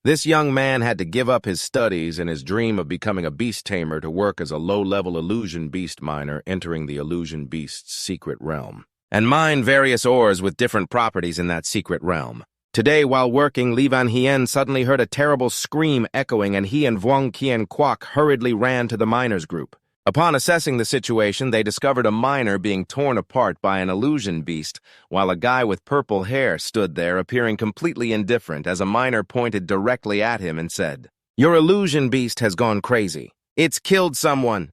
This young man had to give up his studies and his dream of becoming a beast tamer to work as a low-level illusion beast miner entering the illusion beast's secret realm, and mine various ores with different properties in that secret realm. Today, while working, Li Van Hien suddenly heard a terrible scream echoing, and he and Vuong Kien Kwok hurriedly ran to the miners' group. Upon assessing the situation, they discovered a miner being torn apart by an illusion beast, while a guy with purple hair stood there appearing completely indifferent as a miner pointed directly at him and said, "Your illusion beast has gone crazy. It's killed someone."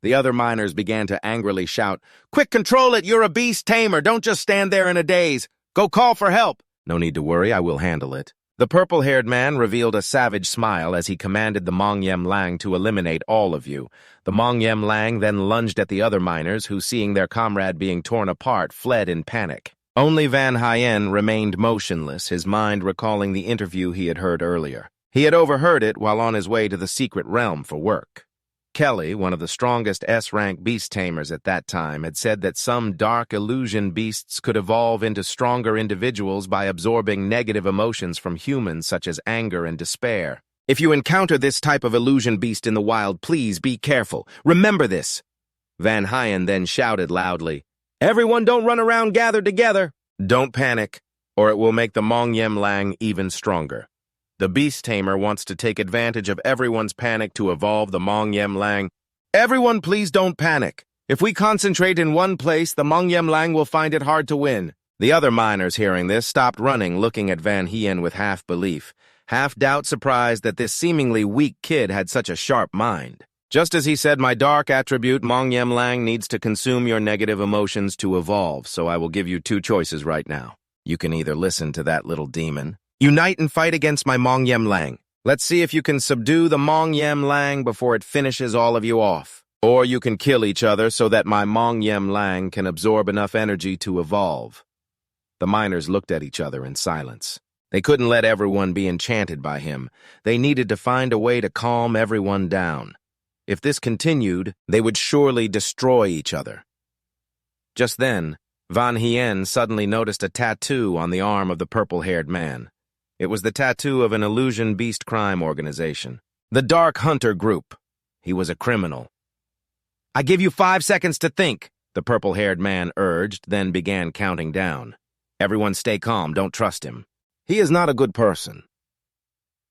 The other miners began to angrily shout, "Quick, control it! You're a beast tamer! Don't just stand there in a daze! Go call for help!" "No need to worry, I will handle it." The purple-haired man revealed a savage smile as he commanded the Mong Yem Lang to eliminate all of you. The Mong Yem Lang then lunged at the other miners who, seeing their comrade being torn apart, fled in panic. Only Van Hien remained motionless, his mind recalling the interview he had heard earlier. He had overheard it while on his way to the secret realm for work. Kelly, one of the strongest S-rank beast tamers at that time, had said that some dark illusion beasts could evolve into stronger individuals by absorbing negative emotions from humans such as anger and despair. "If you encounter this type of illusion beast in the wild, please be careful. Remember this." Van Hien then shouted loudly, "Everyone don't run around gathered together. Don't panic, or it will make the Mong Yem Lang even stronger. The beast tamer wants to take advantage of everyone's panic to evolve the Mong Yem Lang. Everyone please don't panic. If we concentrate in one place, the Mong Yem Lang will find it hard to win." The other miners hearing this stopped running, looking at Van Hien with half-belief, half-doubt, surprised that this seemingly weak kid had such a sharp mind. Just as he said, "My dark attribute, Mong Yem Lang, needs to consume your negative emotions to evolve, so I will give you two choices right now. You can either listen to that little demon, unite and fight against my Mong Yem Lang. Let's see if you can subdue the Mong Yem Lang before it finishes all of you off. Or you can kill each other so that my Mong Yem Lang can absorb enough energy to evolve." The miners looked at each other in silence. They couldn't let everyone be enchanted by him. They needed to find a way to calm everyone down. If this continued, they would surely destroy each other. Just then, Van Hien suddenly noticed a tattoo on the arm of the purple-haired man. It was the tattoo of an illusion beast crime organization, the Dark Hunter Group. He was a criminal. "I give you 5 seconds to think," the purple-haired man urged, then began counting down. "Everyone stay calm, don't trust him. He is not a good person."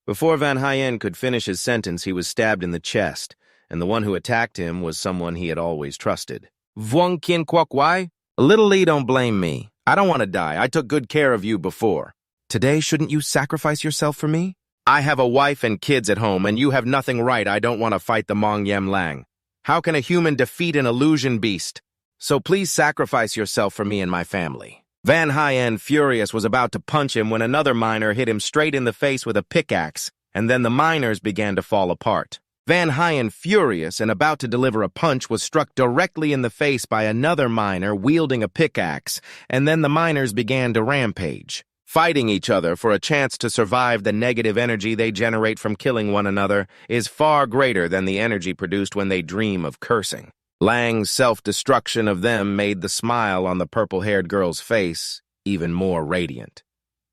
Before Van Hien could finish his sentence, he was stabbed in the chest, and the one who attacked him was someone he had always trusted. "Vuong Kien Kwok Wai? Little Lee, don't blame me. I don't want to die. I took good care of you before. Today, shouldn't you sacrifice yourself for me? I have a wife and kids at home, and you have nothing right. I don't want to fight the Mong Yem Lang. How can a human defeat an illusion beast? So please sacrifice yourself for me and my family." Van Hien, furious, was about to punch him when another miner hit him straight in the face with a pickaxe, and then the miners began to fall apart. Van Hien, furious and about to deliver a punch, was struck directly in the face by another miner wielding a pickaxe, and then the miners began to rampage, fighting each other for a chance to survive. The negative energy they generate from killing one another is far greater than the energy produced when they dream of cursing. Lang's self-destruction of them made the smile on the purple-haired girl's face even more radiant.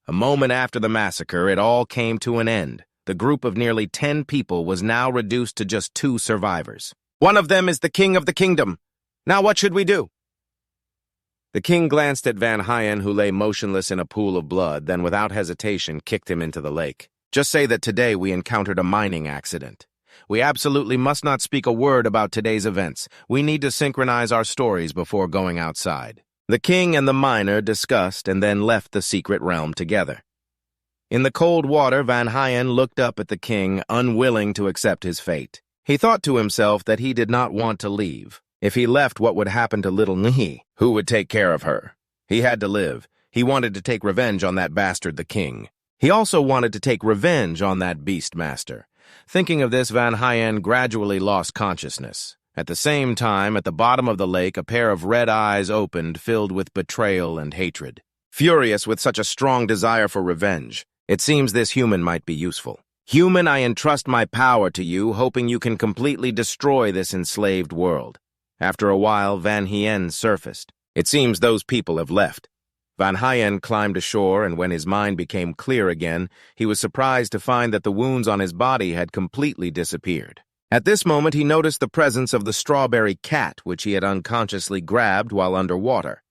A moment after the massacre, it all came to an end. The group of nearly 10 people was now reduced to just 2 survivors. "One of them is the king of the kingdom. Now what should we do?" The king glanced at Van Hien, who lay motionless in a pool of blood, then without hesitation kicked him into the lake. "Just say that today we encountered a mining accident. We absolutely must not speak a word about today's events. We need to synchronize our stories before going outside." The king and the miner discussed and then left the secret realm together. In the cold water, Van Hien looked up at the king, unwilling to accept his fate. He thought to himself that he did not want to leave. If he left, what would happen to little Nhi? Who would take care of her? He had to live. He wanted to take revenge on that bastard, the king. He also wanted to take revenge on that beastmaster. Thinking of this, Van Hien gradually lost consciousness. At the same time, at the bottom of the lake, a pair of red eyes opened, filled with betrayal and hatred. Furious with such a strong desire for revenge, it seems this human might be useful. "Human, I entrust my power to you, hoping you can completely destroy this enslaved world." After a while, Van Hien surfaced. "It seems those people have left. Van Hyen climbed ashore, and when his mind became clear again, he was surprised to find that the wounds on his body had completely disappeared. At this moment, he noticed the presence of the strawberry cat, which he had unconsciously grabbed while underwater.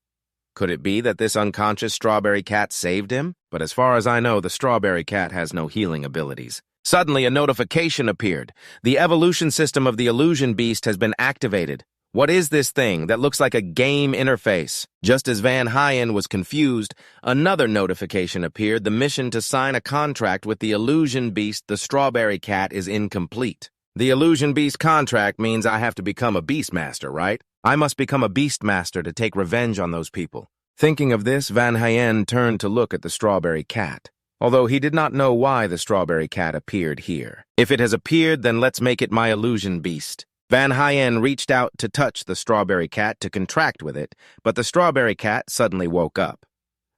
Could it be that this unconscious strawberry cat saved him? But as far as I know, the strawberry cat has no healing abilities. Suddenly, a notification appeared. The evolution system of the illusion beast has been activated. What is this thing that looks like a game interface? Just as Van Hyen was confused, another notification appeared. The mission to sign a contract with the illusion beast, the strawberry cat, is incomplete. The illusion beast contract means I have to become a beastmaster, right? I must become a beastmaster to take revenge on those people. Thinking of this, Van Hyen turned to look at the strawberry cat, although he did not know why the strawberry cat appeared here. If it has appeared, then let's make it my illusion beast. Van Hyen reached out to touch the strawberry cat to contract with it, but the strawberry cat suddenly woke up.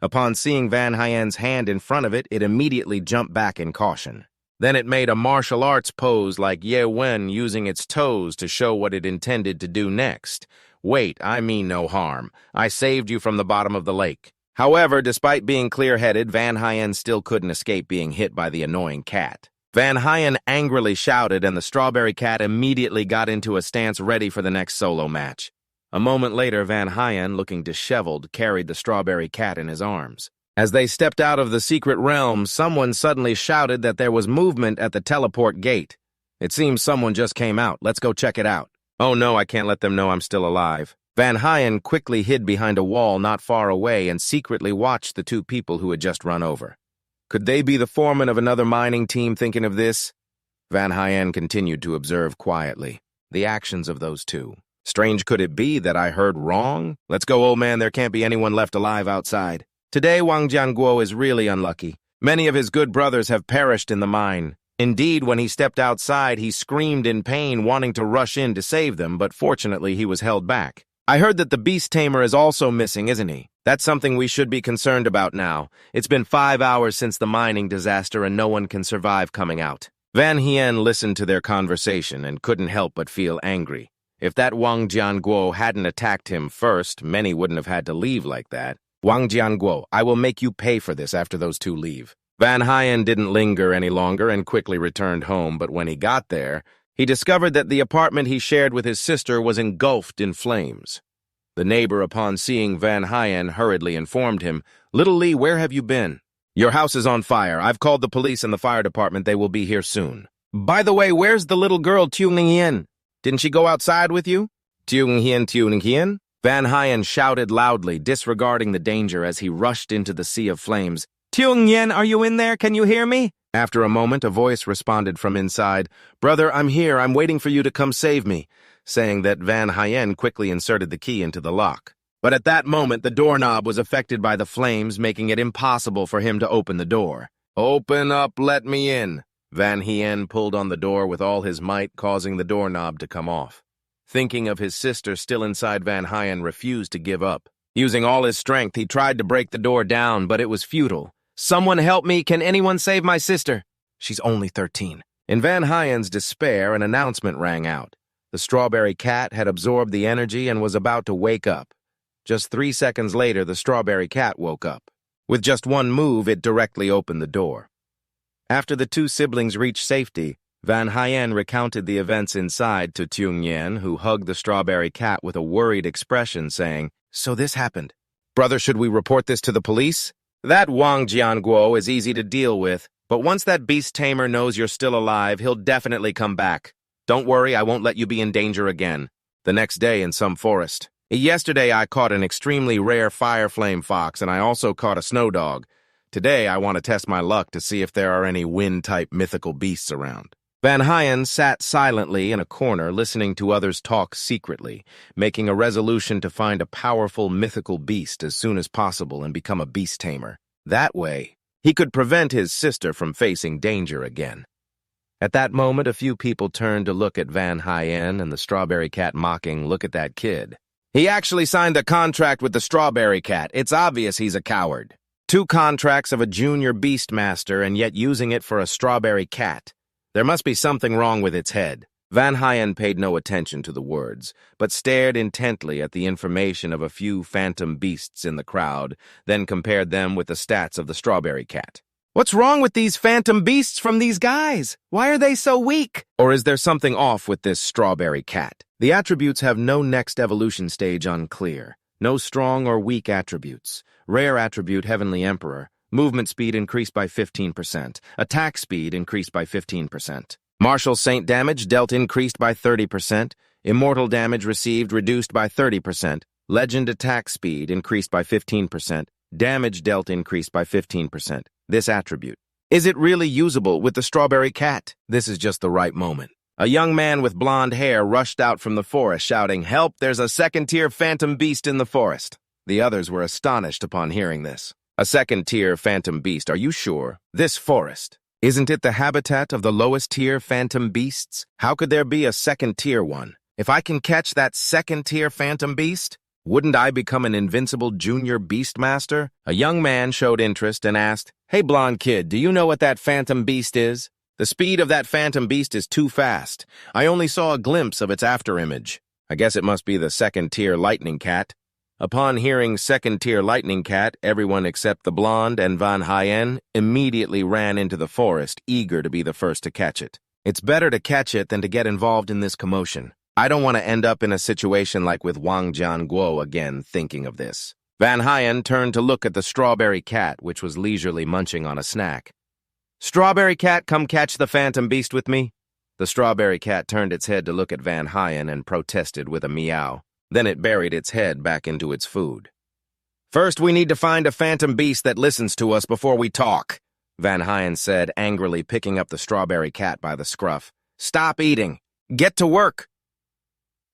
Upon seeing Van Hyen's hand in front of it, it immediately jumped back in caution. Then it made a martial arts pose like Ye Wen, using its toes to show what it intended to do next. Wait, I mean no harm. I saved you from the bottom of the lake. However, despite being clear-headed, Van Hyen still couldn't escape being hit by the annoying cat. Van Hyen angrily shouted, and the strawberry cat immediately got into a stance ready for the next solo match. A moment later, Van Hyen, looking disheveled, carried the strawberry cat in his arms. As they stepped out of the secret realm, someone suddenly shouted that there was movement at the teleport gate. It seems someone just came out. Let's go check it out. Oh no, I can't let them know I'm still alive. Van Hyen quickly hid behind a wall not far away and secretly watched the two people who had just run over. Could they be the foreman of another mining team thinking of this? Van Hyen continued to observe quietly the actions of those two. Strange could it be that I heard wrong? Let's go, old man. There can't be anyone left alive outside. Today, Wang Jianguo is really unlucky. Many of his good brothers have perished in the mine. Indeed, when he stepped outside, he screamed in pain, wanting to rush in to save them, but fortunately he was held back. I heard that the beast tamer is also missing, isn't he? That's something we should be concerned about now. It's been 5 hours since the mining disaster and no one can survive coming out. Van Hyen listened to their conversation and couldn't help but feel angry. If that Wang Jianguo hadn't attacked him first, many wouldn't have had to leave like that. Wang Jianguo, I will make you pay for this after those two leave. Van Hyen didn't linger any longer and quickly returned home, but when he got there, he discovered that the apartment he shared with his sister was engulfed in flames. The neighbor, upon seeing Van Hyen, hurriedly informed him, "Little Lee, where have you been? Your house is on fire. I've called the police and the fire department. They will be here soon. By the way, where's the little girl, Tiung Hien? Didn't she go outside with you?" Tiung Hien? Van Hyen shouted loudly, disregarding the danger as he rushed into the sea of flames. "Tiung Hien, are you in there? Can you hear me?" After a moment, a voice responded from inside, "Brother, I'm here. I'm waiting for you to come save me," saying that Van Hyen quickly inserted the key into the lock. But at that moment, the doorknob was affected by the flames, making it impossible for him to open the door. "Open up, let me in." Van Hyen pulled on the door with all his might, causing the doorknob to come off. Thinking of his sister still inside, Van Hyen refused to give up. Using all his strength, he tried to break the door down, but it was futile. "Someone help me! Can anyone save my sister? She's only 13. In Van Hyen's despair, an announcement rang out. The strawberry cat had absorbed the energy and was about to wake up. Just 3 seconds later, the strawberry cat woke up. With just one move, it directly opened the door. After the two siblings reached safety, Van Hyen recounted the events inside to Tiung Hien, who hugged the strawberry cat with a worried expression, saying, "So this happened. Brother, should we report this to the police? That Wang Jianguo is easy to deal with, but once that beast tamer knows you're still alive, he'll definitely come back. Don't worry, I won't let you be in danger again." The next day in some forest. "Yesterday I caught an extremely rare fire flame fox, and I also caught a snow dog. Today I want to test my luck to see if there are any wind-type mythical beasts around." Van Hyen sat silently in a corner listening to others talk secretly, making a resolution to find a powerful mythical beast as soon as possible and become a beast tamer. That way, he could prevent his sister from facing danger again. At that moment, a few people turned to look at Van Hyen and the strawberry cat, mocking, "Look at that kid. He actually signed a contract with the strawberry cat. It's obvious he's a coward. 2 contracts of a junior beast master and yet using it for a strawberry cat. There must be something wrong with its head. Van Hyen paid no attention to the words, but stared intently at the information of a few phantom beasts in the crowd, then compared them with the stats of the strawberry cat. What's wrong with these phantom beasts from these guys? Why are they so weak? Or is there something off with this strawberry cat? The attributes have no next evolution stage unclear. No strong or weak attributes. Rare attribute Heavenly Emperor. Movement speed increased by 15%. Attack speed increased by 15%. Martial Saint damage dealt increased by 30%. Immortal damage received reduced by 30%. Legend attack speed increased by 15%. Damage dealt increased by 15%. This attribute. Is it really usable with the strawberry cat? This is just the right moment. A young man with blonde hair rushed out from the forest shouting, "Help, there's a second-tier phantom beast in the forest." The others were astonished upon hearing this. A second-tier phantom beast, are you sure? This forest. Isn't it the habitat of the lowest-tier phantom beasts? How could there be a second-tier one? If I can catch that second-tier phantom beast, wouldn't I become an invincible junior beastmaster? A young man showed interest and asked, "Hey, blonde kid, do you know what that phantom beast is?" "The speed of that phantom beast is too fast. I only saw a glimpse of its afterimage. I guess it must be the second-tier lightning cat." Upon hearing second-tier lightning cat, everyone except the blonde and Van Hyen immediately ran into the forest, eager to be the first to catch it. It's better to catch it than to get involved in this commotion. I don't want to end up in a situation like with Wang Jianguo again, thinking of this. Van Hyen turned to look at the strawberry cat, which was leisurely munching on a snack. "Strawberry cat, come catch the phantom beast with me." The strawberry cat turned its head to look at Van Hyen and protested with a meow. Then it buried its head back into its food. "First, we need to find a phantom beast that listens to us before we talk," Van Hyen said, angrily picking up the strawberry cat by the scruff. "Stop eating. Get to work."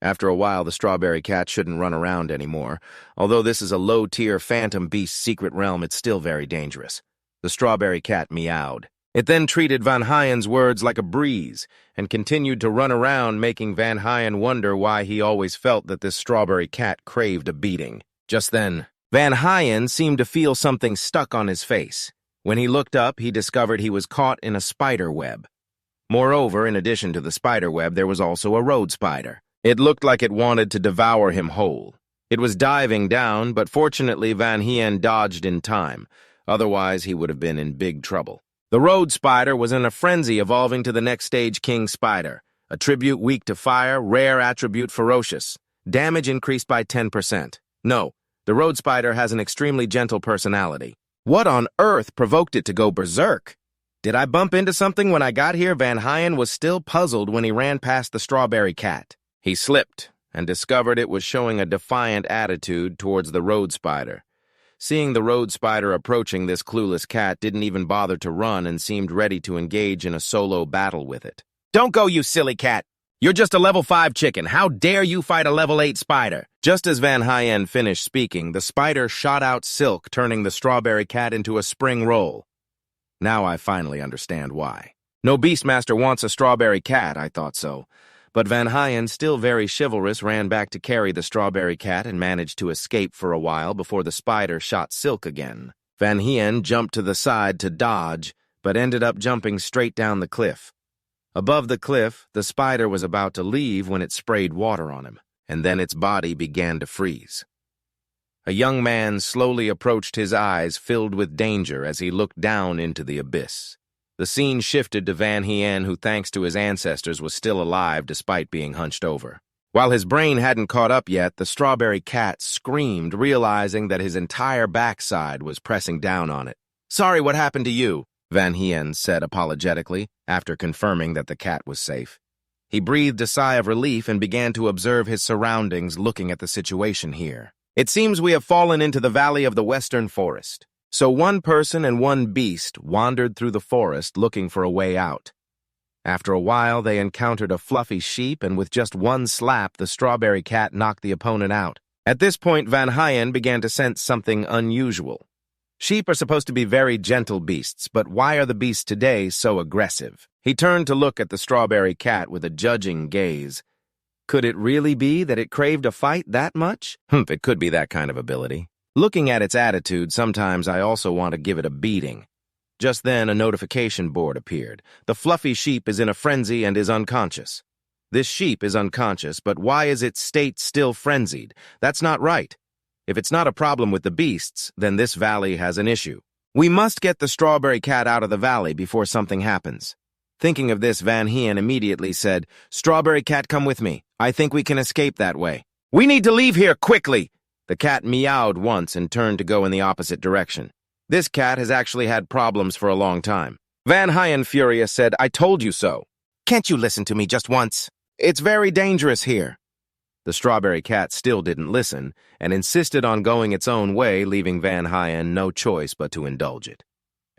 After a while, the strawberry cat shouldn't run around anymore. Although this is a low-tier phantom beast secret realm, it's still very dangerous. The strawberry cat meowed. It then treated Van Hyen's words like a breeze and continued to run around, making Van Hyen wonder why he always felt that this strawberry cat craved a beating. Just then, Van Hyen seemed to feel something stuck on his face. When he looked up, he discovered he was caught in a spider web. Moreover, in addition to the spider web, there was also a road spider. It looked like it wanted to devour him whole. It was diving down, but fortunately Van Hyen dodged in time. Otherwise, he would have been in big trouble. The road spider was in a frenzy, evolving to the next stage king spider. Attribute weak to fire, rare attribute ferocious. Damage increased by 10%. No, the road spider has an extremely gentle personality. What on earth provoked it to go berserk? Did I bump into something when I got here? Van Hyen was still puzzled when he ran past the strawberry cat. He slipped and discovered it was showing a defiant attitude towards the road spider. Seeing the road spider approaching, this clueless cat didn't even bother to run and seemed ready to engage in a solo battle with it. "Don't go, you silly cat! You're just a level 5 chicken. How dare you fight a level 8 spider?" Just as Van Hyen finished speaking, the spider shot out silk, turning the strawberry cat into a spring roll. Now I finally understand why. No beastmaster wants a strawberry cat, I thought so. But Van Hyen, still very chivalrous, ran back to carry the strawberry cat and managed to escape for a while before the spider shot silk again. Van Hyen jumped to the side to dodge, but ended up jumping straight down the cliff. Above the cliff, the spider was about to leave when it sprayed water on him, and then its body began to freeze. A young man slowly approached, his eyes filled with danger as he looked down into the abyss. The scene shifted to Van Hyen, who, thanks to his ancestors, was still alive despite being hunched over. While his brain hadn't caught up yet, the strawberry cat screamed, realizing that his entire backside was pressing down on it. "Sorry, what happened to you?" Van Hyen said apologetically, after confirming that the cat was safe. He breathed a sigh of relief and began to observe his surroundings, looking at the situation here. "It seems we have fallen into the valley of the western forest." So one person and one beast wandered through the forest looking for a way out. After a while, they encountered a fluffy sheep, and with just one slap, the strawberry cat knocked the opponent out. At this point, Van Hyen began to sense something unusual. Sheep are supposed to be very gentle beasts, but why are the beasts today so aggressive? He turned to look at the strawberry cat with a judging gaze. Could it really be that it craved a fight that much? It could be that kind of ability. Looking at its attitude, sometimes I also want to give it a beating. Just then, a notification board appeared. The fluffy sheep is in a frenzy and is unconscious. This sheep is unconscious, but why is its state still frenzied? That's not right. If it's not a problem with the beasts, then this valley has an issue. We must get the strawberry cat out of the valley before something happens. Thinking of this, Van Hien immediately said, "Strawberry cat, come with me. I think we can escape that way." "We need to leave here quickly!" The cat meowed once and turned to go in the opposite direction. This cat has actually had problems for a long time. Van Hien, furious, said, "I told you so. Can't you listen to me just once? It's very dangerous here." The strawberry cat still didn't listen and insisted on going its own way, leaving Van Hien no choice but to indulge it.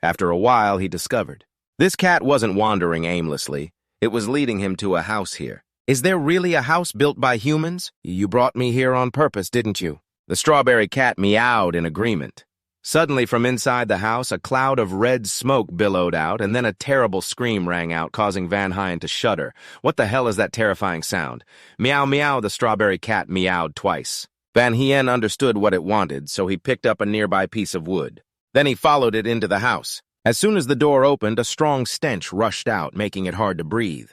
After a while, he discovered this cat wasn't wandering aimlessly. It was leading him to a house here. "Is there really a house built by humans? You brought me here on purpose, didn't you?" The strawberry cat meowed in agreement. Suddenly, from inside the house, a cloud of red smoke billowed out, and then a terrible scream rang out, causing Van Hien to shudder. "What the hell is that terrifying sound?" "Meow, meow," the strawberry cat meowed twice. Van Hien understood what it wanted, so he picked up a nearby piece of wood. Then he followed it into the house. As soon as the door opened, a strong stench rushed out, making it hard to breathe.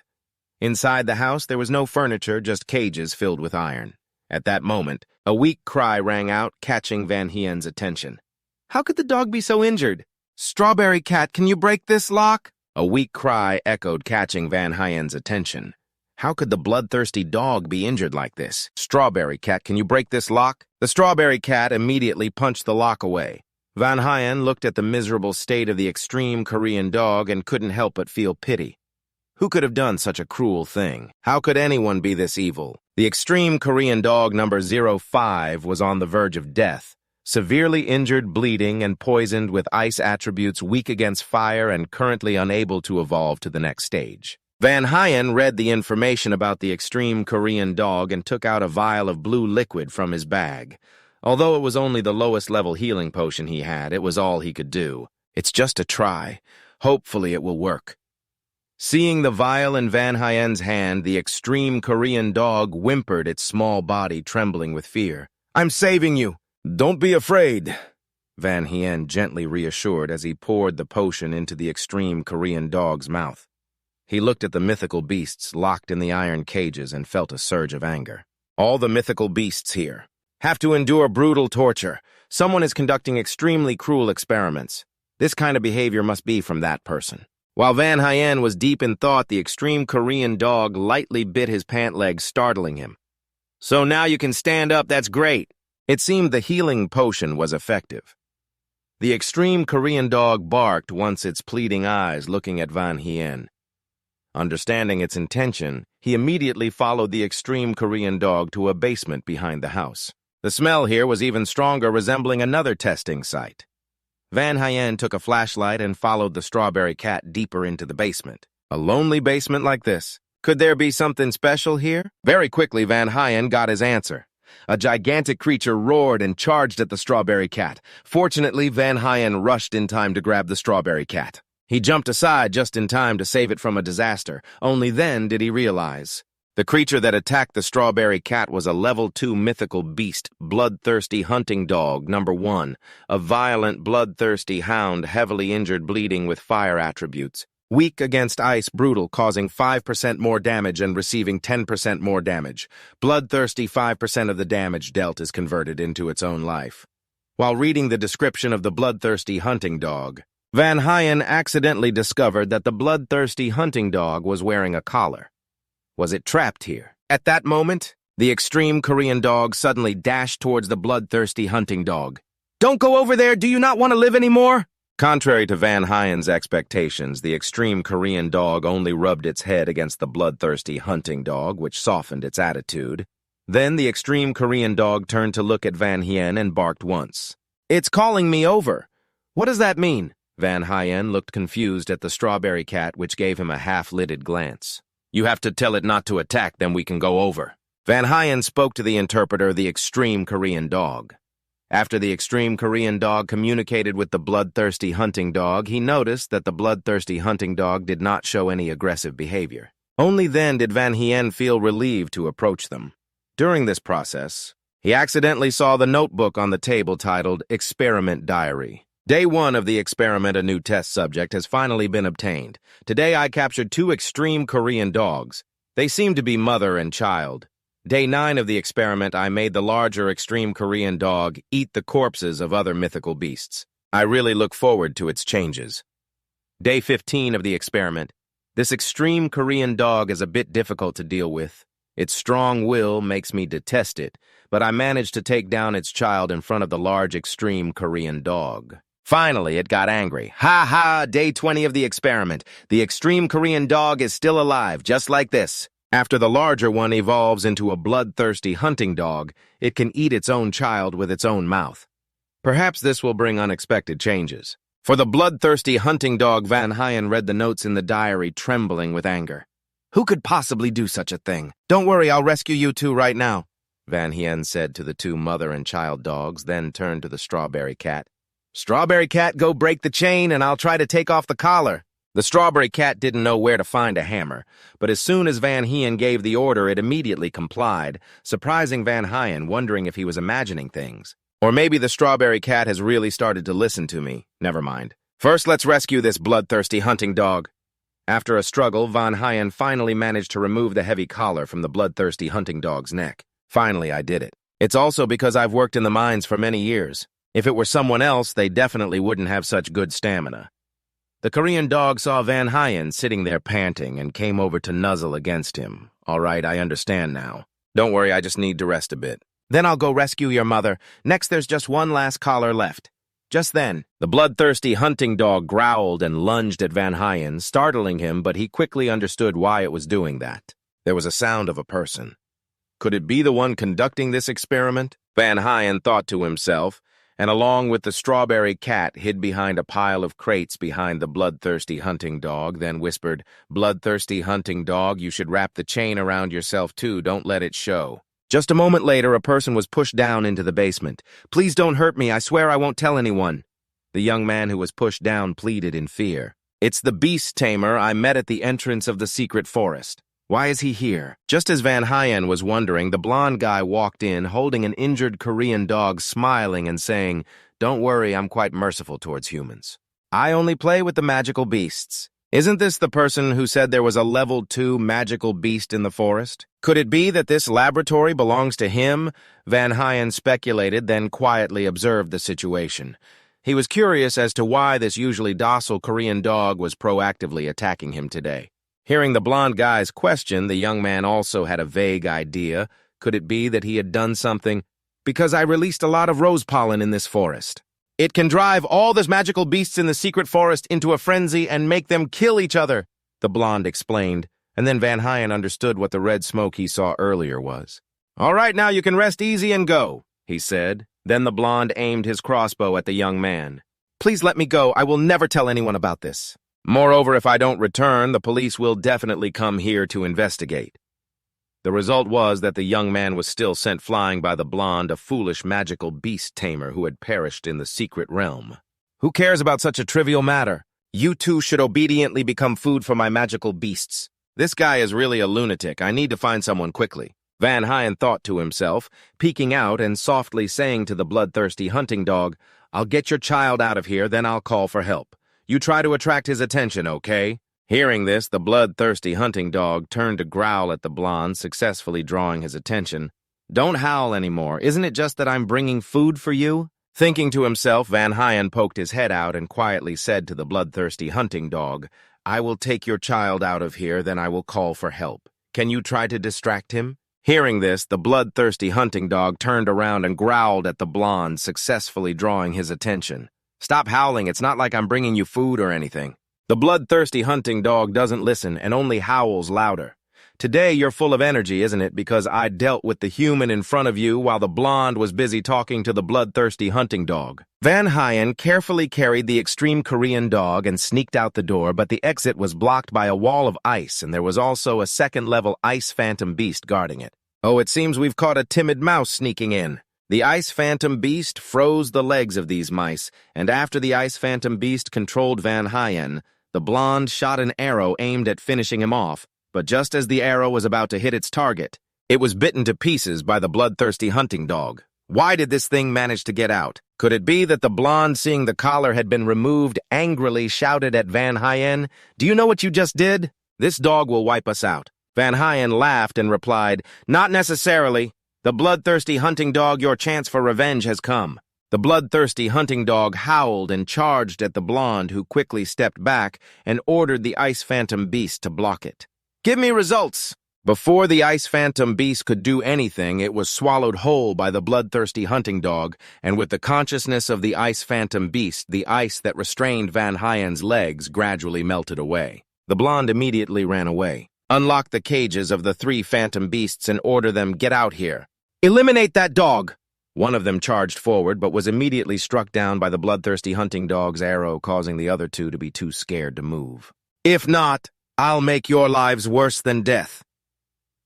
Inside the house, there was no furniture, just cages filled with iron. At that moment, a weak cry rang out, catching Van Hien's attention. "How could the dog be so injured? Strawberry cat, can you break this lock?" A weak cry echoed, catching Van Hien's attention. How could the bloodthirsty dog be injured like this? "Strawberry cat, can you break this lock?" The strawberry cat immediately punched the lock away. Van Hien looked at the miserable state of the extreme Korean dog and couldn't help but feel pity. Who could have done such a cruel thing? How could anyone be this evil? The extreme Korean dog number 05 was on the verge of death, severely injured, bleeding, and poisoned with ice attributes, weak against fire, and currently unable to evolve to the next stage. Van Hien read the information about the extreme Korean dog and took out a vial of blue liquid from his bag. Although it was only the lowest level healing potion he had, it was all he could do. It's just a try. Hopefully it will work. Seeing the vial in Van Hien's hand, the extreme Korean dog whimpered, its small body trembling with fear. "I'm saving you. Don't be afraid," Van Hien gently reassured as he poured the potion into the extreme Korean dog's mouth. He looked at the mythical beasts locked in the iron cages and felt a surge of anger. All the mythical beasts here have to endure brutal torture. Someone is conducting extremely cruel experiments. This kind of behavior must be from that person. While Van Hien was deep in thought, the extreme Korean dog lightly bit his pant leg, startling him. "So now you can stand up, that's great." It seemed the healing potion was effective. The extreme Korean dog barked once, its pleading eyes looking at Van Hien. Understanding its intention, he immediately followed the extreme Korean dog to a basement behind the house. The smell here was even stronger, resembling another testing site. Van Hien took a flashlight and followed the strawberry cat deeper into the basement. A lonely basement like this. Could there be something special here? Very quickly, Van Hien got his answer. A gigantic creature roared and charged at the strawberry cat. Fortunately, Van Hien rushed in time to grab the strawberry cat. He jumped aside just in time to save it from a disaster. Only then did he realize the creature that attacked the strawberry cat was a level 2 mythical beast, bloodthirsty hunting dog, number 1, a violent, bloodthirsty hound, heavily injured, bleeding with fire attributes. Weak against ice, brutal, causing 5% more damage and receiving 10% more damage. Bloodthirsty, 5% of the damage dealt is converted into its own life. While reading the description of the bloodthirsty hunting dog, Van Hien accidentally discovered that the bloodthirsty hunting dog was wearing a collar. Was it trapped here? At that moment, the extreme Korean dog suddenly dashed towards the bloodthirsty hunting dog. "Don't go over there! Do you not want to live anymore?" Contrary to Van Hien's expectations, the extreme Korean dog only rubbed its head against the bloodthirsty hunting dog, which softened its attitude. Then the extreme Korean dog turned to look at Van Hien and barked once. "It's calling me over. What does that mean?" Van Hien looked confused at the strawberry cat, which gave him a half-lidded glance. "You have to tell it not to attack, then we can go over." Van Hien spoke to the interpreter, the extreme Korean dog. After the extreme Korean dog communicated with the bloodthirsty hunting dog, he noticed that the bloodthirsty hunting dog did not show any aggressive behavior. Only then did Van Hien feel relieved to approach them. During this process, he accidentally saw the notebook on the table titled Experiment Diary. Day 1 of the experiment, a new test subject, has finally been obtained. Today I captured 2 extreme Korean dogs. They seemed to be mother and child. Day 9 of the experiment, I made the larger extreme Korean dog eat the corpses of other mythical beasts. I really look forward to its changes. Day 15 of the experiment. This extreme Korean dog is a bit difficult to deal with. Its strong will makes me detest it, but I managed to take down its child in front of the large extreme Korean dog. Finally, it got angry. Ha ha! Day 20 of the experiment. The extreme Korean dog is still alive, just like this. After the larger one evolves into a bloodthirsty hunting dog, it can eat its own child with its own mouth. Perhaps this will bring unexpected changes. For the bloodthirsty hunting dog, Van Hyen read the notes in the diary, trembling with anger. Who could possibly do such a thing? Don't worry, I'll rescue you two right now, Van Hyen said to the two mother and child dogs, then turned to the strawberry cat. Strawberry cat, go break the chain and I'll try to take off the collar. The strawberry cat didn't know where to find a hammer, but as soon as Van Hyen gave the order, it immediately complied, surprising Van Hyen, wondering if he was imagining things. Or maybe the strawberry cat has really started to listen to me. Never mind. First, let's rescue this bloodthirsty hunting dog. After a struggle, Van Hyen finally managed to remove the heavy collar from the bloodthirsty hunting dog's neck. Finally, I did it. It's also because I've worked in the mines for many years. If it were someone else, they definitely wouldn't have such good stamina. The Korean dog saw Van Hyen sitting there panting and came over to nuzzle against him. All right, I understand now. Don't worry, I just need to rest a bit. Then I'll go rescue your mother. Next, there's just one last collar left. Just then, the bloodthirsty hunting dog growled and lunged at Van Hyen, startling him, but he quickly understood why it was doing that. There was a sound of a person. Could it be the one conducting this experiment? Van Hyen thought to himself, and along with the strawberry cat hid behind a pile of crates behind the bloodthirsty hunting dog, then whispered, Bloodthirsty hunting dog, you should wrap the chain around yourself too, don't let it show. Just a moment later, a person was pushed down into the basement. Please don't hurt me, I swear I won't tell anyone. The young man who was pushed down pleaded in fear. It's the beast tamer I met at the entrance of the secret forest. Why is he here? Just as Van Hyen was wondering, the blonde guy walked in, holding an injured Korean dog, smiling and saying, Don't worry, I'm quite merciful towards humans. I only play with the magical beasts. Isn't this the person who said there was a level 2 magical beast in the forest? Could it be that this laboratory belongs to him? Van Hyen speculated, then quietly observed the situation. He was curious as to why this usually docile Korean dog was proactively attacking him today. Hearing the blonde guy's question, the young man also had a vague idea. Could it be that he had done something? Because I released a lot of rose pollen in this forest. It can drive all those magical beasts in the secret forest into a frenzy and make them kill each other, the blonde explained, and then Van Hyen understood what the red smoke he saw earlier was. All right, now you can rest easy and go, he said. Then the blonde aimed his crossbow at the young man. Please let me go. I will never tell anyone about this. Moreover, if I don't return, the police will definitely come here to investigate. The result was that the young man was still sent flying by the blonde, a foolish magical beast tamer who had perished in the secret realm. Who cares about such a trivial matter? You two should obediently become food for my magical beasts. This guy is really a lunatic. I need to find someone quickly. Van Hyen thought to himself, peeking out and softly saying to the bloodthirsty hunting dog, I'll get your child out of here, then I'll call for help. You try to attract his attention, okay? Hearing this, the bloodthirsty hunting dog turned to growl at the blonde, successfully drawing his attention. Don't howl anymore. Isn't it just that I'm bringing food for you? Thinking to himself, Van Hyen poked his head out and quietly said to the bloodthirsty hunting dog, I will take your child out of here, then I will call for help. Can you try to distract him? Hearing this, the bloodthirsty hunting dog turned around and growled at the blonde, successfully drawing his attention. Stop howling, it's not like I'm bringing you food or anything. The bloodthirsty hunting dog doesn't listen and only howls louder. Today you're full of energy, isn't it, because I dealt with the human in front of you while the blonde was busy talking to the bloodthirsty hunting dog. Van Hyen carefully carried the extreme Korean dog and sneaked out the door, but the exit was blocked by a wall of ice, and there was also a second-level ice phantom beast guarding it. Oh, it seems we've caught a timid mouse sneaking in. The ice phantom beast froze the legs of these mice, and after the ice phantom beast controlled Van Hyen, the blonde shot an arrow aimed at finishing him off, but just as the arrow was about to hit its target, it was bitten to pieces by the bloodthirsty hunting dog. Why did this thing manage to get out? Could it be that the blonde, seeing the collar had been removed, angrily shouted at Van Hyen, Do you know what you just did? This dog will wipe us out. Van Hyen laughed and replied, "Not necessarily. The bloodthirsty hunting dog, your chance for revenge has come." The bloodthirsty hunting dog howled and charged at the blonde, who quickly stepped back and ordered the Ice Phantom Beast to block it. "Give me results!" Before the Ice Phantom Beast could do anything, it was swallowed whole by the bloodthirsty hunting dog, and with the consciousness of the Ice Phantom Beast, the ice that restrained Van Hyen's legs gradually melted away. The blonde immediately ran away. "Unlock the cages of the 3 Phantom Beasts and order them, get out here." "Eliminate that dog!" One of them charged forward, but was immediately struck down by the bloodthirsty hunting dog's arrow, causing the other 2 to be too scared to move. "If not, I'll make your lives worse than death."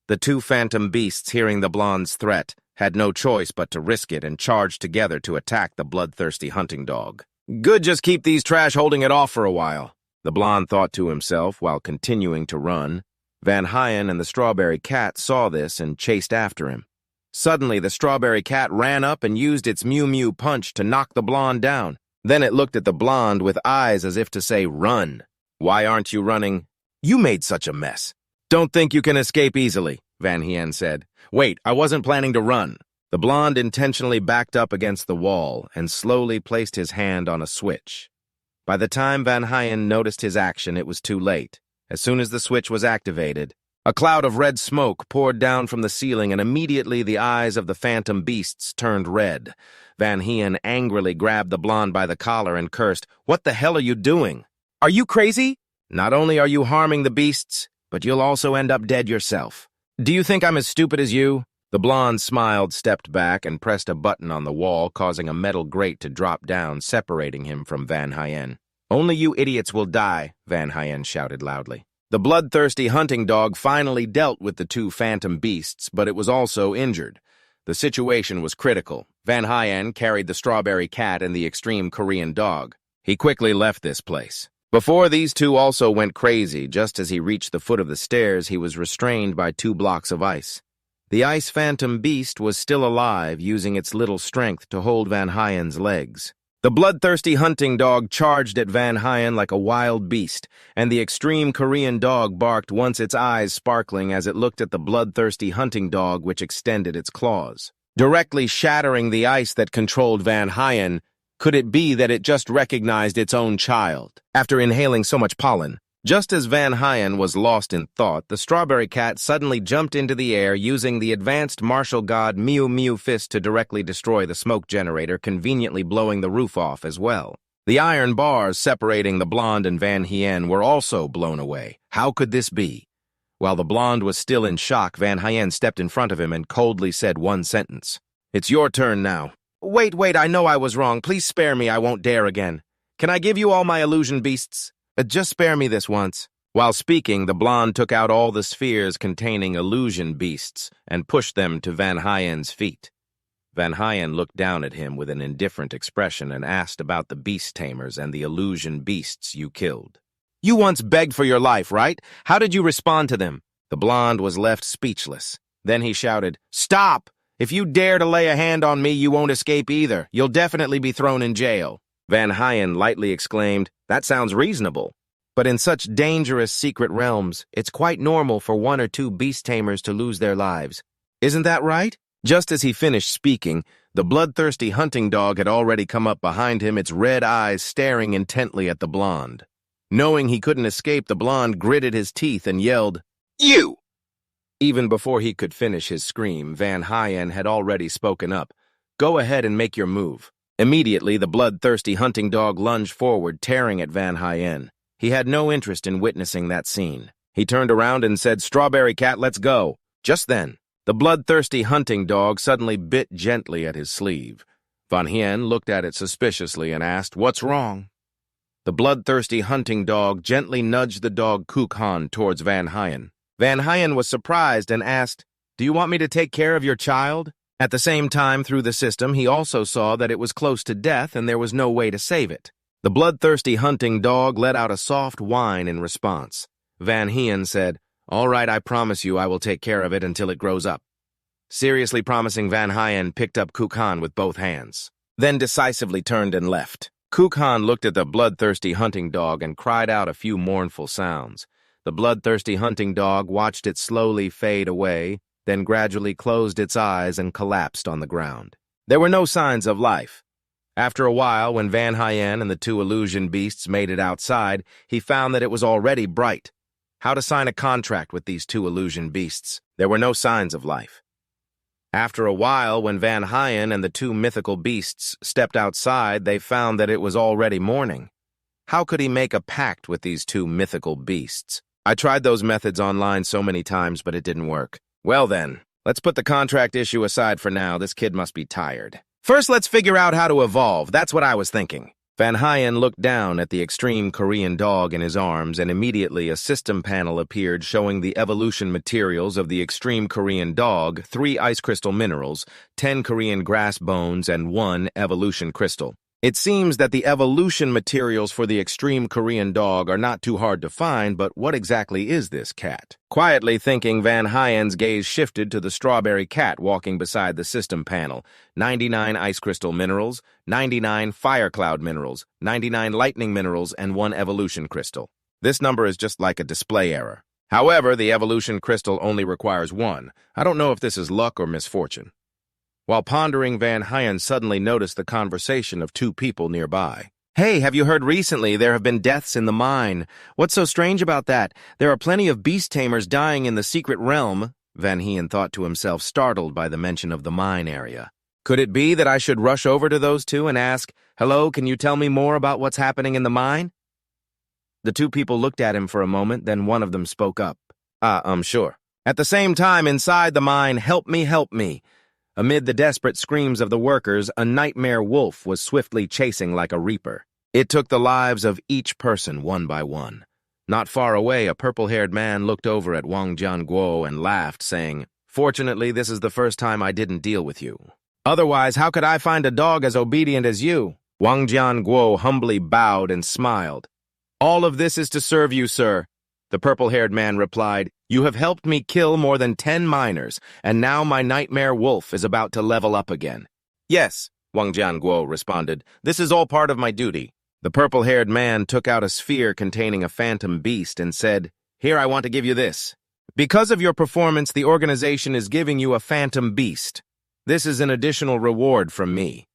The 2 Phantom Beasts, hearing the blonde's threat, had no choice but to risk it and charged together to attack the bloodthirsty hunting dog. "Good, just keep these trash holding it off for a while," the blonde thought to himself while continuing to run. Van Hyen and the Strawberry Cat saw this and chased after him. Suddenly, the Strawberry Cat ran up and used its Mew punch to knock the blonde down. Then it looked at the blonde with eyes as if to say, "Run. Why aren't you running? You made such a mess." "Don't think you can escape easily," Van Hyen said. "Wait, I wasn't planning to run." The blonde intentionally backed up against the wall and slowly placed his hand on a switch. By the time Van Hyen noticed his action, it was too late. As soon as the switch was activated, a cloud of red smoke poured down from the ceiling, and immediately the eyes of the Phantom Beasts turned red. Van Hyen angrily grabbed the blonde by the collar and cursed, "What the hell are you doing? Are you crazy? Not only are you harming the beasts, but you'll also end up dead yourself. Do you think I'm as stupid as you?" The blonde smiled, stepped back, and pressed a button on the wall, causing a metal grate to drop down, separating him from Van Hyen. "Only you idiots will die," Van Hyen shouted loudly. The bloodthirsty hunting dog finally dealt with the 2 Phantom Beasts, but it was also injured. The situation was critical. Van Hyen carried the Strawberry Cat and the extreme Korean dog. He quickly left this place. Before these 2 also went crazy, just as he reached the foot of the stairs, he was restrained by 2 blocks of ice. The Ice Phantom Beast was still alive, using its little strength to hold Van Hyen's legs. The bloodthirsty hunting dog charged at Van Hyen like a wild beast, and the extreme Korean dog barked, once its eyes sparkling as it looked at the bloodthirsty hunting dog, which extended its claws. Directly shattering the ice that controlled Van Hyen, could it be that it just recognized its own child? After inhaling so much pollen, just as Van Hyen was lost in thought, the Strawberry Cat suddenly jumped into the air, using the advanced martial god Mew fist to directly destroy the smoke generator, conveniently blowing the roof off as well. The iron bars separating the blonde and Van Hyen were also blown away. How could this be? While the blonde was still in shock, Van Hyen stepped in front of him and coldly said one sentence. "It's your turn now." Wait, I know I was wrong. Please spare me, I won't dare again. Can I give you all my illusion beasts? Just spare me this once." While speaking, the blonde took out all the spheres containing illusion beasts and pushed them to Van Hyen's feet. Van Hyen looked down at him with an indifferent expression and asked about the beast tamers and the illusion beasts you killed. "You once begged for your life, right? How did you respond to them?" The blonde was left speechless. Then he shouted, "Stop! If you dare to lay a hand on me, you won't escape either. You'll definitely be thrown in jail." Van Hyen lightly exclaimed, "That sounds reasonable. But in such dangerous secret realms, it's quite normal for 1 or 2 beast tamers to lose their lives. Isn't that right?" Just as he finished speaking, the bloodthirsty hunting dog had already come up behind him, its red eyes staring intently at the blonde. Knowing he couldn't escape, the blonde gritted his teeth and yelled, "You!" Even before he could finish his scream, Van Hyen had already spoken up. "Go ahead and make your move." Immediately, the bloodthirsty hunting dog lunged forward, tearing at Van Hyen. He had no interest in witnessing that scene. He turned around and said, "Strawberry Cat, let's go." Just then, the bloodthirsty hunting dog suddenly bit gently at his sleeve. Van Hyen looked at it suspiciously and asked, "What's wrong?" The bloodthirsty hunting dog gently nudged the dog Kukhan towards Van Hyen. Van Hyen was surprised and asked, "Do you want me to take care of your child?" At the same time, through the system, he also saw that it was close to death and there was no way to save it. The bloodthirsty hunting dog let out a soft whine in response. Van Hyen said, "All right, I promise you I will take care of it until it grows up." Seriously promising, Van Hyen picked up Kukhan with both hands, then decisively turned and left. Kukhan looked at the bloodthirsty hunting dog and cried out a few mournful sounds. The bloodthirsty hunting dog watched it slowly fade away, then gradually closed its eyes and collapsed on the ground. There were no signs of life. After a while, when Van Hyen and the two illusion beasts made it outside, he found that it was already bright. How to sign a contract with these two illusion beasts? There were no signs of life. After a while, when Van Hyen and the two mythical beasts stepped outside, they found that it was already morning. How could he make a pact with these two mythical beasts? I tried those methods online so many times, but it didn't work. Well then, let's put the contract issue aside for now. This kid must be tired. First, let's figure out how to evolve. That's what I was thinking. Van Hyen looked down at the extreme Korean dog in his arms, and immediately a system panel appeared showing the evolution materials of the extreme Korean dog, 3 ice crystal minerals, 10 Korean grass bones, and 1 evolution crystal. It seems that the evolution materials for the extreme Korean dog are not too hard to find, but what exactly is this cat? Quietly thinking, Van Hyen's gaze shifted to the strawberry cat walking beside the system panel. 99 ice crystal minerals, 99 fire cloud minerals, 99 lightning minerals, and 1 evolution crystal. This number is just like a display error. However, the evolution crystal only requires 1. I don't know if this is luck or misfortune. While pondering, Van Hyen suddenly noticed the conversation of 2 people nearby. Hey, have you heard recently there have been deaths in the mine? What's so strange about that? There are plenty of beast tamers dying in the secret realm, Van Hyen thought to himself, startled by the mention of the mine area. Could it be that I should rush over to those 2 and ask, "Hello, can you tell me more about what's happening in the mine?" The 2 people looked at him for a moment, then one of them spoke up. Sure. At the same time, inside the mine, help me, help me. Amid the desperate screams of the workers, a nightmare wolf was swiftly chasing like a reaper. It took the lives of each person one by one. Not far away, a purple-haired man looked over at Wang Jianguo and laughed, saying, "Fortunately, this is the first time I didn't deal with you. Otherwise, how could I find a dog as obedient as you?" Wang Jianguo humbly bowed and smiled. "All of this is to serve you, sir." The purple-haired man replied, "You have helped me kill more than 10 miners, and now my nightmare wolf is about to level up again." "Yes," Wang Jianguo responded, "this is all part of my duty." The purple-haired man took out a sphere containing a phantom beast and said, "Here, I want to give you this. Because of your performance, the organization is giving you a phantom beast. This is an additional reward from me."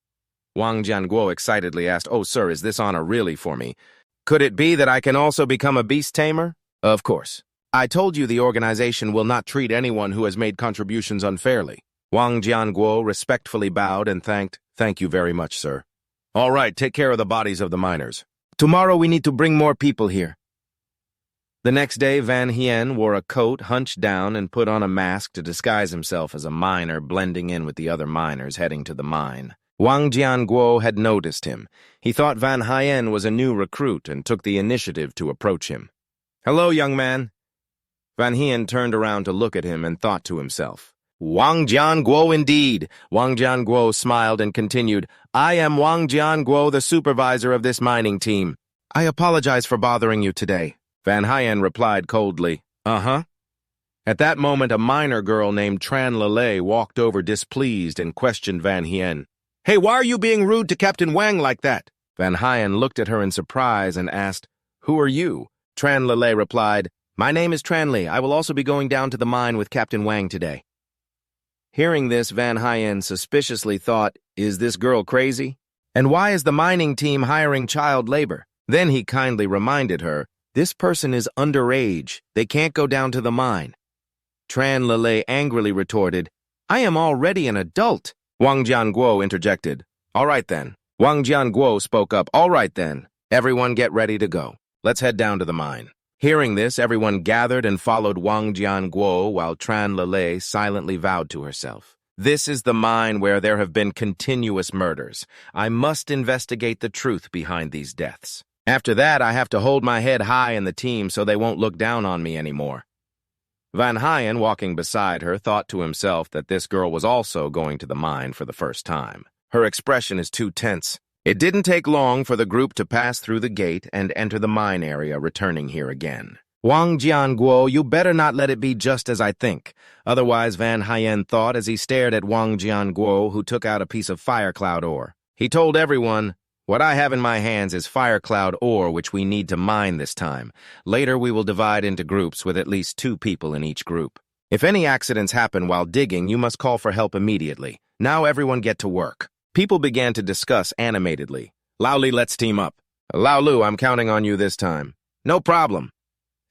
Wang Jianguo excitedly asked, "Oh, sir, is this honor really for me? Could it be that I can also become a beast tamer?" "Of course. I told you the organization will not treat anyone who has made contributions unfairly." Wang Jianguo respectfully bowed and thanked, "Thank you very much, sir." "All right, take care of the bodies of the miners. Tomorrow we need to bring more people here." The next day, Van Hyen wore a coat, hunched down, and put on a mask to disguise himself as a miner, blending in with the other miners heading to the mine. Wang Jianguo had noticed him. He thought Van Hyen was a new recruit and took the initiative to approach him. "Hello, young man." Van Hyen turned around to look at him and thought to himself, "Wang Jianguo indeed." Wang Jianguo smiled and continued, "I am Wang Jianguo, the supervisor of this mining team. I apologize for bothering you today." Van Hyen replied coldly, "Uh-huh." At that moment, a miner girl named Tran Lele walked over displeased and questioned Van Hyen. "Hey, why are you being rude to Captain Wang like that?" Van Hyen looked at her in surprise and asked, "Who are you?" Tran Lele replied, "My name is Tranli. I will also be going down to the mine with Captain Wang today." Hearing this, Van Hyen suspiciously thought, "Is this girl crazy? And why is the mining team hiring child labor?" Then he kindly reminded her, "This person is underage. They can't go down to the mine." Tran Lele angrily retorted, "I am already an adult." Wang Jianguo interjected, "All right then." Wang Jianguo spoke up, "All right then. Everyone get ready to go. Let's head down to the mine." Hearing this, everyone gathered and followed Wang Jianguo while Tran Lele silently vowed to herself, "This is the mine where there have been continuous murders. I must investigate the truth behind these deaths. After that, I have to hold my head high in the team so they won't look down on me anymore." Van Hyen, walking beside her, thought to himself that this girl was also going to the mine for the first time. Her expression is too tense. It didn't take long for the group to pass through the gate and enter the mine area, returning here again. "Wang Jianguo, you better not let it be just as I think." Otherwise, Van Hyen thought as he stared at Wang Jianguo, who took out a piece of fire cloud ore. He told everyone, What I have in my hands is fire cloud ore, which we need to mine this time. Later, we will divide into groups with at least 2 people in each group. If any accidents happen while digging, you must call for help immediately. Now everyone get to work. People began to discuss animatedly. Laoli, let's team up. Laolu, I'm counting on you this time. No problem.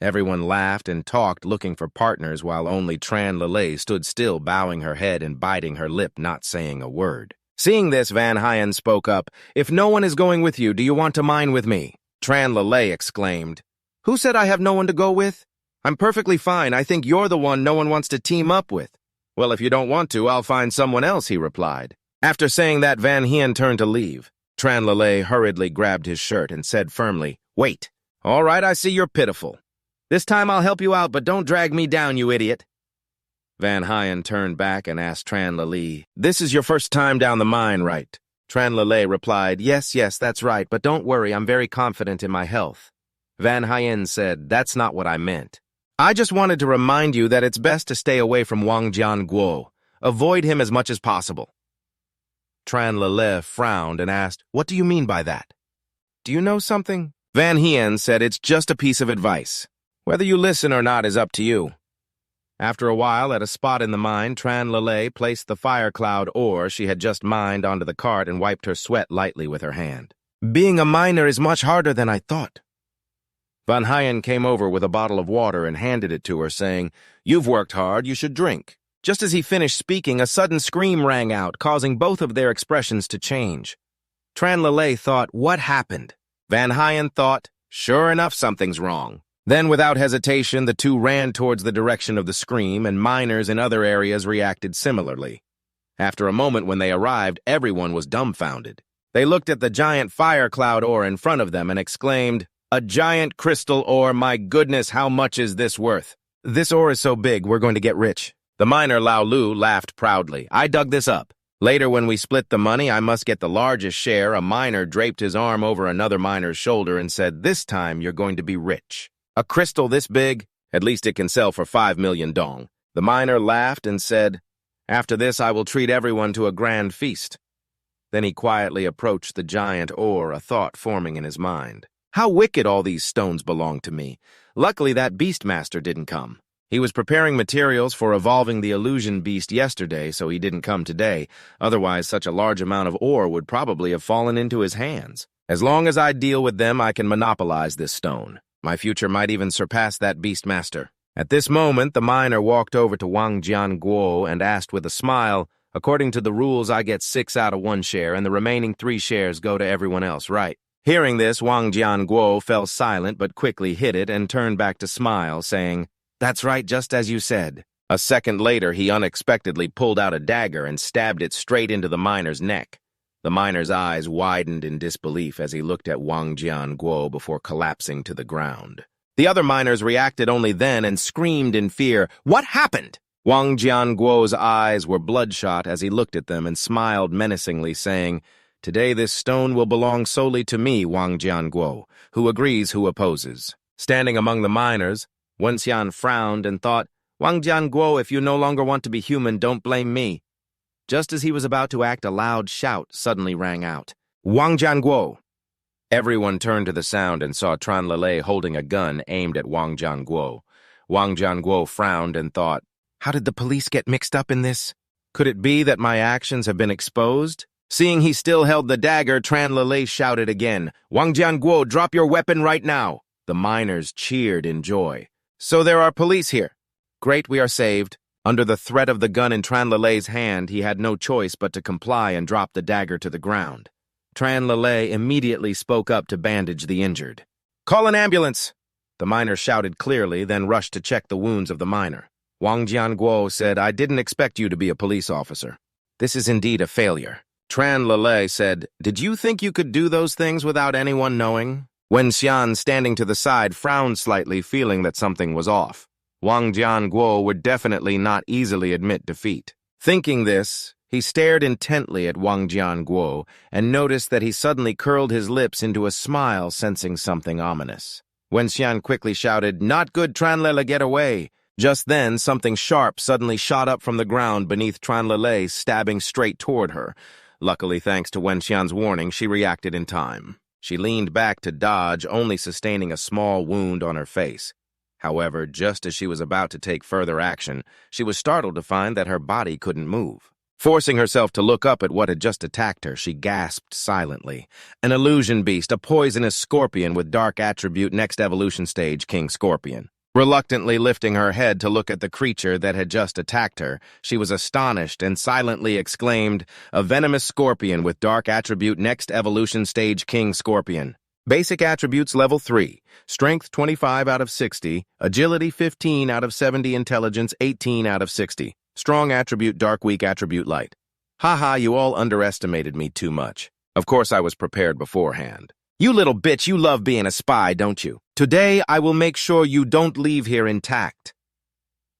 Everyone laughed and talked, looking for partners, while only Tran Lele stood still, bowing her head and biting her lip, not saying a word. Seeing this, Van Hyen spoke up. If no one is going with you, do you want to mine with me? Tran Lele exclaimed. Who said I have no one to go with? I'm perfectly fine. I think you're the one no one wants to team up with. Well, if you don't want to, I'll find someone else, he replied. After saying that, Van Hyen turned to leave. Tran Lele hurriedly grabbed his shirt and said firmly, Wait. All right, I see you're pitiful. This time I'll help you out, but don't drag me down, you idiot. Van Hyen turned back and asked Tran Lele, This is your first time down the mine, right? Tran Lele replied, Yes, that's right, but don't worry, I'm very confident in my health. Van Hyen said, That's not what I meant. I just wanted to remind you that it's best to stay away from Wang Jianguo. Avoid him as much as possible. Tran Lele frowned and asked, What do you mean by that? Do you know something? Van Hyen said, It's just a piece of advice. Whether you listen or not is up to you. After a while, at a spot in the mine, Tran Lele placed the fire cloud ore she had just mined onto the cart and wiped her sweat lightly with her hand. Being a miner is much harder than I thought. Van Hyen came over with a bottle of water and handed it to her, saying, You've worked hard, you should drink. Just as he finished speaking, a sudden scream rang out, causing both of their expressions to change. Tran Lele thought, What happened? Van Hyen thought, Sure enough, something's wrong. Then, without hesitation, the two ran towards the direction of the scream, and miners in other areas reacted similarly. After a moment when they arrived, everyone was dumbfounded. They looked at the giant fire cloud ore in front of them and exclaimed, A giant crystal ore, my goodness, how much is this worth? This ore is so big, we're going to get rich. The miner Laolu laughed proudly. I dug this up. Later, when we split the money, I must get the largest share. A miner draped his arm over another miner's shoulder and said, This time you're going to be rich. A crystal this big? At least it can sell for 5 million dong. The miner laughed and said, After this, I will treat everyone to a grand feast. Then he quietly approached the giant ore, a thought forming in his mind. How wicked all these stones belong to me. Luckily, that beastmaster didn't come. He was preparing materials for evolving the illusion beast yesterday, so he didn't come today. Otherwise, such a large amount of ore would probably have fallen into his hands. As long as I deal with them, I can monopolize this stone. My future might even surpass that beastmaster. At this moment, the miner walked over to Wang Jianguo and asked with a smile, According to the rules, I get 6 out of 1 share, and the remaining 3 shares go to everyone else, right? Hearing this, Wang Jianguo fell silent but quickly hid it and turned back to smile, saying, That's right, just as you said. A second later, he unexpectedly pulled out a dagger and stabbed it straight into the miner's neck. The miner's eyes widened in disbelief as he looked at Wang Jianguo before collapsing to the ground. The other miners reacted only then and screamed in fear, What happened? Wang Jianguo's eyes were bloodshot as he looked at them and smiled menacingly, saying, Today this stone will belong solely to me, Wang Jianguo. Who agrees, who opposes? Standing among the miners, Wenxian frowned and thought, Wang Jianguo, if you no longer want to be human, don't blame me. Just as he was about to act, a loud shout suddenly rang out. Wang Jianguo! Everyone turned to the sound and saw Tran Lele holding a gun aimed at Wang Jianguo. Wang Jianguo frowned and thought, How did the police get mixed up in this? Could it be that my actions have been exposed? Seeing he still held the dagger, Tran Lele shouted again, Wang Jianguo, drop your weapon right now! The miners cheered in joy. So there are police here. Great, we are saved. Under the threat of the gun in Tran Lele's hand, he had no choice but to comply and drop the dagger to the ground. Tran Lele immediately spoke up to bandage the injured. Call an ambulance! The miner shouted clearly, then rushed to check the wounds of the miner. Wang Jianguo said, I didn't expect you to be a police officer. This is indeed a failure. Tran Lele said, Did you think you could do those things without anyone knowing? Wenxian, standing to the side, frowned slightly, feeling that something was off. Wang Jianguo would definitely not easily admit defeat. Thinking this, he stared intently at Wang Jianguo and noticed that he suddenly curled his lips into a smile, sensing something ominous. Wenxian quickly shouted, Not good, Tran Lele, get away! Just then, something sharp suddenly shot up from the ground beneath Tran Lele, stabbing straight toward her. Luckily, thanks to Wenxian's warning, she reacted in time. She leaned back to dodge, only sustaining a small wound on her face. However, just as she was about to take further action, she was startled to find that her body couldn't move. Forcing herself to look up at what had just attacked her, she gasped silently. An illusion beast, a poisonous scorpion with dark attribute next evolution stage, King Scorpion. Reluctantly lifting her head to look at the creature that had just attacked her, she was astonished and silently exclaimed, "A venomous scorpion with dark attribute next evolution stage, King Scorpion. Basic attributes level 3, strength 25 out of 60, agility 15 out of 70, intelligence 18 out of 60. Strong attribute, dark, weak attribute, light. Haha, you all underestimated me too much. Of course I was prepared beforehand. You little bitch, you love being a spy, don't you? Today I will make sure you don't leave here intact."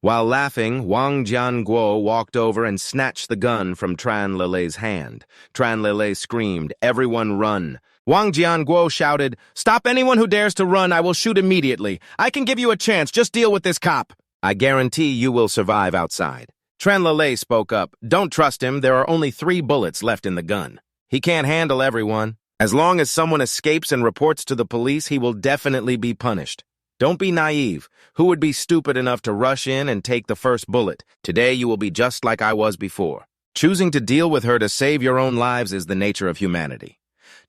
While laughing, Wang Jianguo walked over and snatched the gun from Tran Lelei's hand. Tran Lelei screamed, "Everyone run." Wang Jianguo shouted, "Stop anyone who dares to run, I will shoot immediately. I can give you a chance, just deal with this cop. I guarantee you will survive outside." Tran Lelei spoke up, "Don't trust him, there are only 3 bullets left in the gun. He can't handle everyone. As long as someone escapes and reports to the police, he will definitely be punished. Don't be naive. Who would be stupid enough to rush in and take the first bullet? Today you will be just like I was before." Choosing to deal with her to save your own lives is the nature of humanity.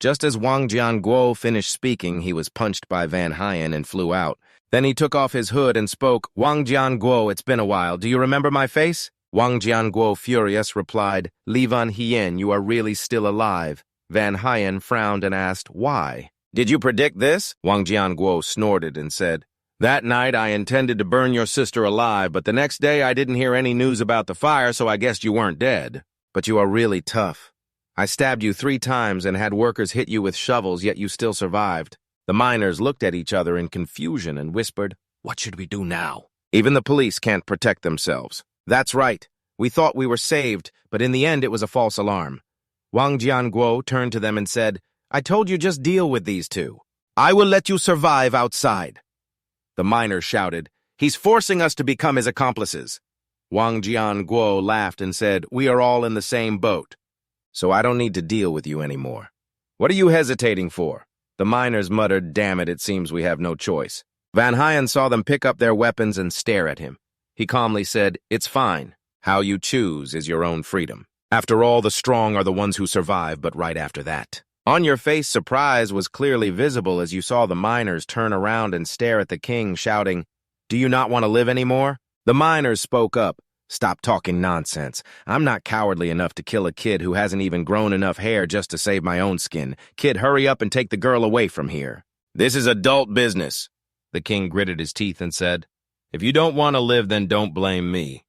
Just as Wang Jianguo finished speaking, he was punched by Van Hyen and flew out. Then he took off his hood and spoke, "Wang Jianguo, it's been a while. Do you remember my face?" Wang Jianguo, furious, replied, "Li Van Hyen, you are really still alive." Van Hyen frowned and asked, "Why?" "Did you predict this?" Wang Jianguo snorted and said, "That night I intended to burn your sister alive, but the next day I didn't hear any news about the fire, so I guessed you weren't dead. But you are really tough. I stabbed you 3 times and had workers hit you with shovels, yet you still survived." The miners looked at each other in confusion and whispered, "What should we do now?" Even the police can't protect themselves. That's right. We thought we were saved, but in the end it was a false alarm. Wang Jianguo turned to them and said, "I told you just deal with these 2. I will let you survive outside." The miners shouted, "He's forcing us to become his accomplices." Wang Jianguo laughed and said, "We are all in the same boat, so I don't need to deal with you anymore. What are you hesitating for?" The miners muttered, "Damn it, it seems we have no choice." Van Hyen saw them pick up their weapons and stare at him. He calmly said, "It's fine. How you choose is your own freedom. After all, the strong are the ones who survive, but right after that." On your face, surprise was clearly visible as you saw the miners turn around and stare at the king, shouting, "Do you not want to live anymore?" The miners spoke up, "Stop talking nonsense. I'm not cowardly enough to kill a kid who hasn't even grown enough hair just to save my own skin. Kid, hurry up and take the girl away from here." "This is adult business." The king gritted his teeth and said, "If you don't want to live, then don't blame me."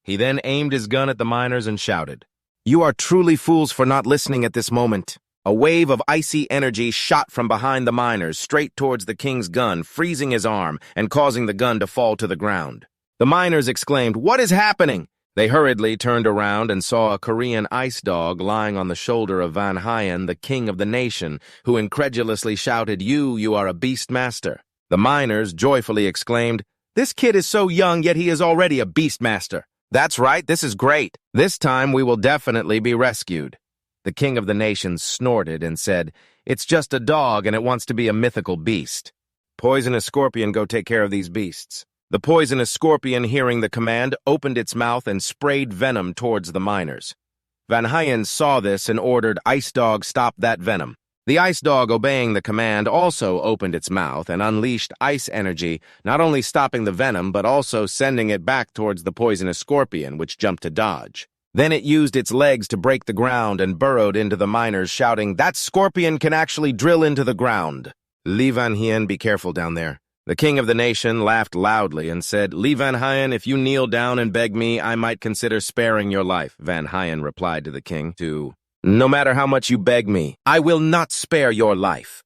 He then aimed his gun at the miners and shouted, "You are truly fools for not listening at this moment." A wave of icy energy shot from behind the miners straight towards the king's gun, freezing his arm and causing the gun to fall to the ground. The miners exclaimed, "What is happening?" They hurriedly turned around and saw a Korean ice dog lying on the shoulder of Van Hyen, the king of the nation, who incredulously shouted, You are a beast master." The miners joyfully exclaimed, "This kid is so young, yet he is already a beast master." "That's right, this is great. This time we will definitely be rescued." The king of the nation snorted and said, "It's just a dog and it wants to be a mythical beast. Poisonous scorpion, go take care of these beasts." The poisonous scorpion, hearing the command, opened its mouth and sprayed venom towards the miners. Van Hyen saw this and ordered, "Ice dog, stop that venom." The ice dog, obeying the command, also opened its mouth and unleashed ice energy, not only stopping the venom, but also sending it back towards the poisonous scorpion, which jumped to dodge. Then it used its legs to break the ground and burrowed into the miners, shouting, "That scorpion can actually drill into the ground." "Li Van Hyen, be careful down there." The king of the nation laughed loudly and said, "Li Van Hyen, if you kneel down and beg me, I might consider sparing your life." Van Hyen replied to the king, "No matter how much you beg me, I will not spare your life."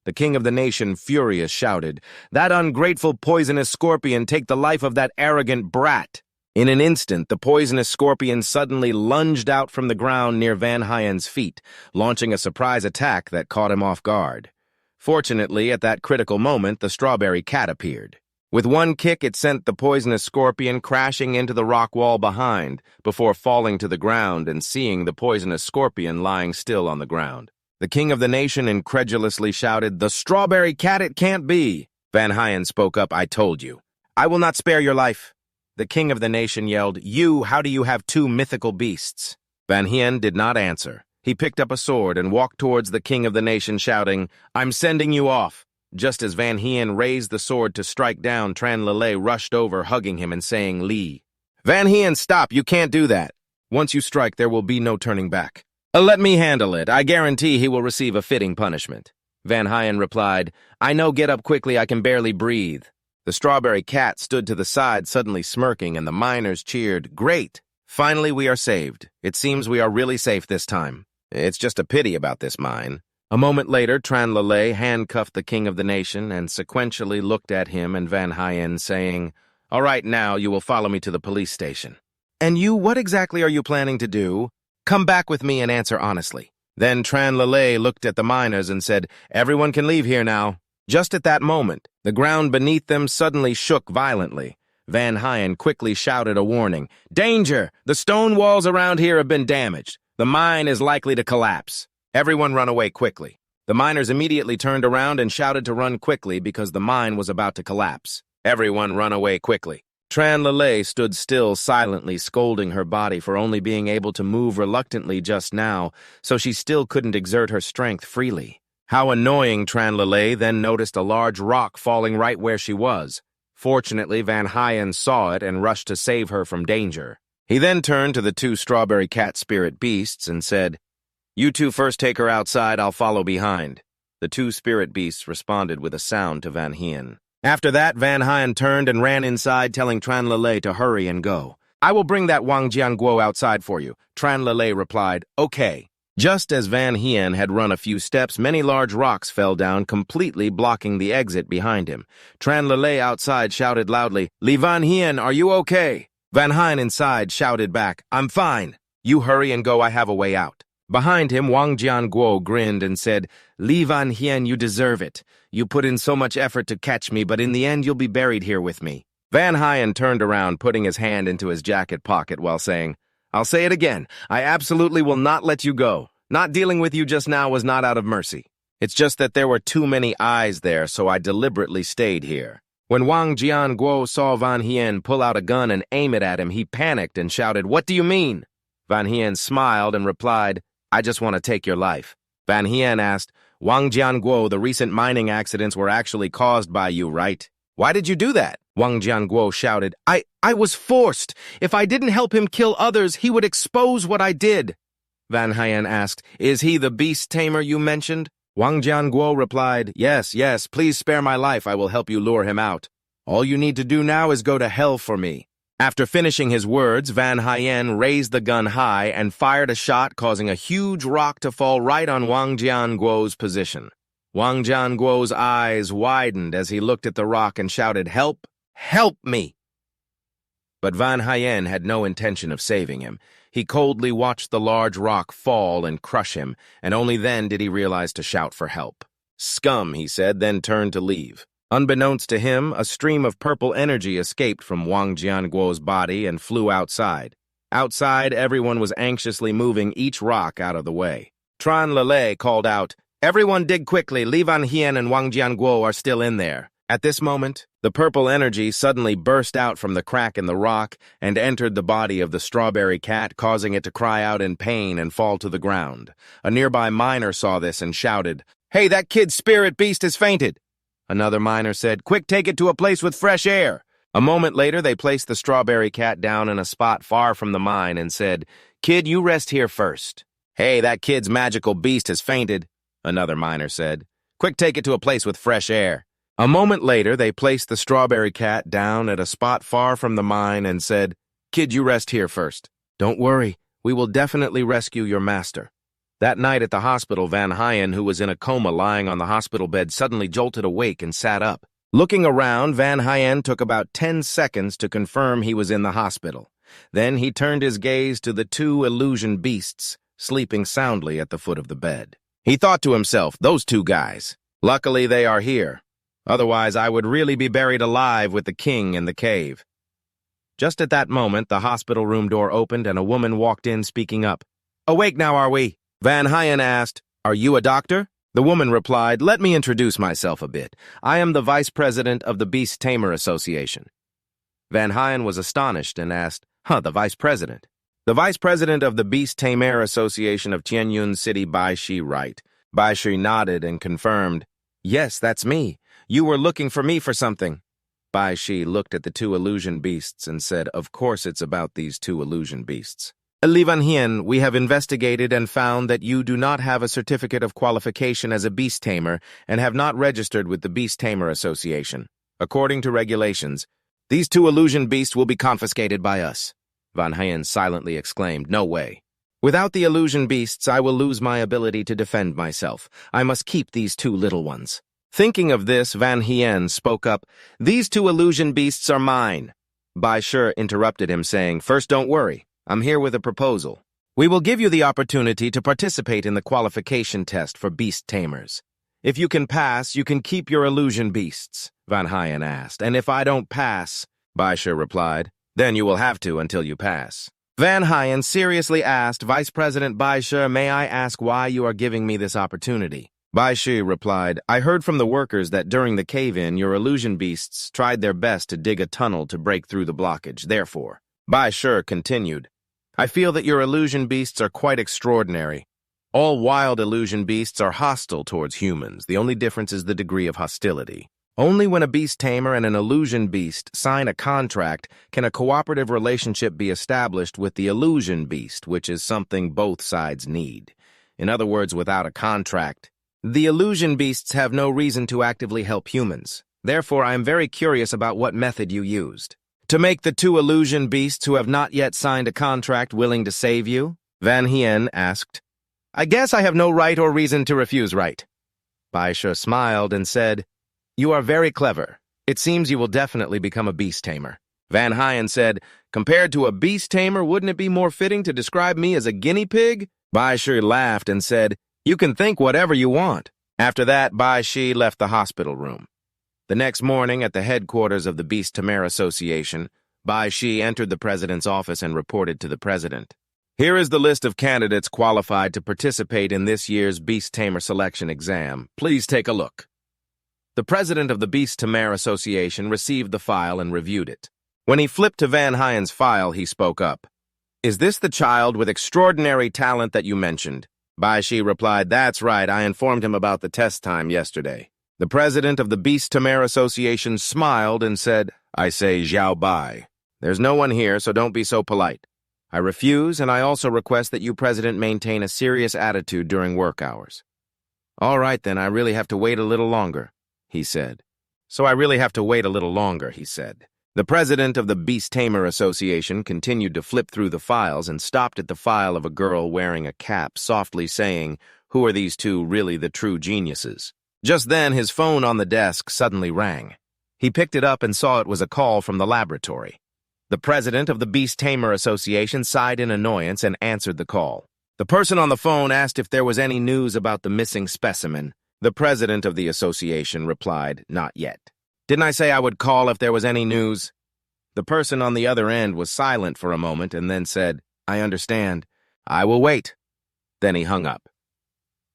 The king of the nation, furious, shouted, "That ungrateful poisonous scorpion, take the life of that arrogant brat." In an instant, the poisonous scorpion suddenly lunged out from the ground near Van Hyen's feet, launching a surprise attack that caught him off guard. Fortunately, at that critical moment, the strawberry cat appeared. With one kick, it sent the poisonous scorpion crashing into the rock wall behind, before falling to the ground and seeing the poisonous scorpion lying still on the ground. The king of the nation incredulously shouted, "The strawberry cat, it can't be!" Van Hyen spoke up, "I told you. I will not spare your life." The king of the nation yelled, How do you have two mythical beasts?" Van Hyen did not answer. He picked up a sword and walked towards the king of the nation, shouting, "I'm sending you off." Just as Van Hyen raised the sword to strike down, Tran Lele rushed over, hugging him and saying, "Lee. Van Hyen, stop, you can't do that. Once you strike, there will be no turning back." "Let me handle it. I guarantee he will receive a fitting punishment." Van Hyen replied, "I know, get up quickly, I can barely breathe." The strawberry cat stood to the side, suddenly smirking, and the miners cheered, "Great! Finally we are saved. It seems we are really safe this time. It's just a pity about this mine." A moment later, Tran Lele handcuffed the king of the nation and sequentially looked at him and Van Hyen, saying, "All right, now you will follow me to the police station." "And you, what exactly are you planning to do? Come back with me and answer honestly." Then Tran Lele looked at the miners and said, "Everyone can leave here now." Just at that moment, the ground beneath them suddenly shook violently. Van Hyen quickly shouted a warning, "Danger! The stone walls around here have been damaged. The mine is likely to collapse. Everyone run away quickly." The miners immediately turned around and shouted to run quickly because the mine was about to collapse. Everyone run away quickly. Tran Lele stood still, silently scolding her body for only being able to move reluctantly just now, so she still couldn't exert her strength freely. How annoying! Tran Lele then noticed a large rock falling right where she was. Fortunately, Van Hyen saw it and rushed to save her from danger. He then turned to the two strawberry cat spirit beasts and said, "You two first take her outside, I'll follow behind." The two spirit beasts responded with a sound to Van Hyen. After that, Van Hyen turned and ran inside, telling Tran Lele to hurry and go. "I will bring that Wang Jianguo outside for you," Tran Lele replied. "Okay." Just as Van Hyen had run a few steps, many large rocks fell down, completely blocking the exit behind him. Tran Lele outside shouted loudly, "Li Van Hyen, are you okay?" Van Hyen inside shouted back, "I'm fine. You hurry and go, I have a way out." Behind him, Wang Jianguo grinned and said, "Li Van Hyen, you deserve it. You put in so much effort to catch me, but in the end you'll be buried here with me." Van Hyen turned around, putting his hand into his jacket pocket while saying, "I'll say it again. I absolutely will not let you go. Not dealing with you just now was not out of mercy. It's just that there were too many eyes there, so I deliberately stayed here." When Wang Jianguo saw Van Hyen pull out a gun and aim it at him, he panicked and shouted, "What do you mean?" Van Hyen smiled and replied, "I just want to take your life." Van Hyen asked, "Wang Jianguo, the recent mining accidents were actually caused by you, right?" "Why did you do that?" Wang Jianguo shouted. I was forced. If I didn't help him kill others, he would expose what I did." Van Hyen asked, "Is he the beast tamer you mentioned?" Wang Jianguo replied, Yes, please spare my life. I will help you lure him out. All you need to do now is go to hell for me." After finishing his words, Van Hyen raised the gun high and fired a shot, causing a huge rock to fall right on Wang Jianguo's position. Wang Jianguo's eyes widened as he looked at the rock and shouted, "Help! Help me!" But Van Hyen had no intention of saving him. He coldly watched the large rock fall and crush him, and only then did he realize to shout for help. "Scum," he said, then turned to leave. Unbeknownst to him, a stream of purple energy escaped from Wang Jianguo's body and flew outside. Outside, everyone was anxiously moving each rock out of the way. Tran Lele called out, "Everyone dig quickly. Li Van Hyen and Wang Jianguo are still in there." At this moment, the purple energy suddenly burst out from the crack in the rock and entered the body of the strawberry cat, causing it to cry out in pain and fall to the ground. A nearby miner saw this and shouted, "Hey, that kid's spirit beast has fainted." Another miner said, "Quick, take it to a place with fresh air." A moment later, they placed the strawberry cat down in a spot far from the mine and said, "Kid, you rest here first." "Hey, that kid's magical beast has fainted," another miner said. "Quick, take it to a place with fresh air." A moment later, they placed the strawberry cat down at a spot far from the mine and said, "Kid, you rest here first. Don't worry, we will definitely rescue your master." That night at the hospital, Van Hyen, who was in a coma lying on the hospital bed, suddenly jolted awake and sat up. Looking around, Van Hyen took about 10 seconds to confirm he was in the hospital. Then he turned his gaze to the two illusion beasts, sleeping soundly at the foot of the bed. He thought to himself, those two guys. Luckily they are here. Otherwise, I would really be buried alive with the king in the cave. Just at that moment, the hospital room door opened and a woman walked in speaking up. Awake now, are we? Van Hyen asked, Are you a doctor? The woman replied, Let me introduce myself a bit. I am the vice president of the Beast Tamer Association. Van Hyen was astonished and asked, the vice president? The vice president of the Beast Tamer Association of Tianyun City, Bai Shi, right? Bai Shi nodded and confirmed, Yes, that's me. You were looking for me for something. Bai Shi looked at the two illusion beasts and said, Of course it's about these two illusion beasts. Li Van Hyen, we have investigated and found that you do not have a certificate of qualification as a beast tamer and have not registered with the Beast Tamer Association. According to regulations, these two illusion beasts will be confiscated by us. Van Hyen silently exclaimed, No way. Without the illusion beasts, I will lose my ability to defend myself. I must keep these two little ones. Thinking of this, Van Hyen spoke up, These two illusion beasts are mine. Bai Shi interrupted him, saying, First, don't worry. I'm here with a proposal. We will give you the opportunity to participate in the qualification test for beast tamers. If you can pass, you can keep your illusion beasts, Van Hyen asked. And if I don't pass, Bai Shi replied, then you will have to until you pass. Van Hyen seriously asked, Vice President Bai Shi, may I ask why you are giving me this opportunity? Bai Shi replied, I heard from the workers that during the cave-in, your illusion beasts tried their best to dig a tunnel to break through the blockage. Therefore, Bai Shi continued, I feel that your illusion beasts are quite extraordinary. All wild illusion beasts are hostile towards humans. The only difference is the degree of hostility. Only when a beast tamer and an illusion beast sign a contract can a cooperative relationship be established with the illusion beast, which is something both sides need. In other words, without a contract, the illusion beasts have no reason to actively help humans. Therefore, I am very curious about what method you used. To make the two illusion beasts who have not yet signed a contract willing to save you? Van Hyen asked. I guess I have no right or reason to refuse, right? Bai Shi smiled and said, You are very clever. It seems you will definitely become a beast tamer. Van Hyen said, Compared to a beast tamer, wouldn't it be more fitting to describe me as a guinea pig? Bai Shi laughed and said, You can think whatever you want. After that, Bai Shi left the hospital room. The next morning, at the headquarters of the Beast Tamer Association, Bai Shi entered the president's office and reported to the president. Here is the list of candidates qualified to participate in this year's Beast Tamer selection exam. Please take a look. The president of the Beast Tamer Association received the file and reviewed it. When he flipped to Van Hyen's file, he spoke up. Is this the child with extraordinary talent that you mentioned? Bai Shi replied, That's right, I informed him about the test time yesterday. The president of the Beast Tamer Association smiled and said, I say Xiao Bai. There's no one here, so don't be so polite. I refuse, and I also request that you, President, maintain a serious attitude during work hours. All right, then, I really have to wait a little longer, he said. So I really have to wait a little longer, he said. The president of the Beast Tamer Association continued to flip through the files and stopped at the file of a girl wearing a cap, softly saying, Who are these two really the true geniuses? Just then, his phone on the desk suddenly rang. He picked it up and saw it was a call from the laboratory. The president of the Beast Tamer Association sighed in annoyance and answered the call. The person on the phone asked if there was any news about the missing specimen. The president of the association replied, Not yet. Didn't I say I would call if there was any news? The person on the other end was silent for a moment and then said, I understand. I will wait. Then he hung up.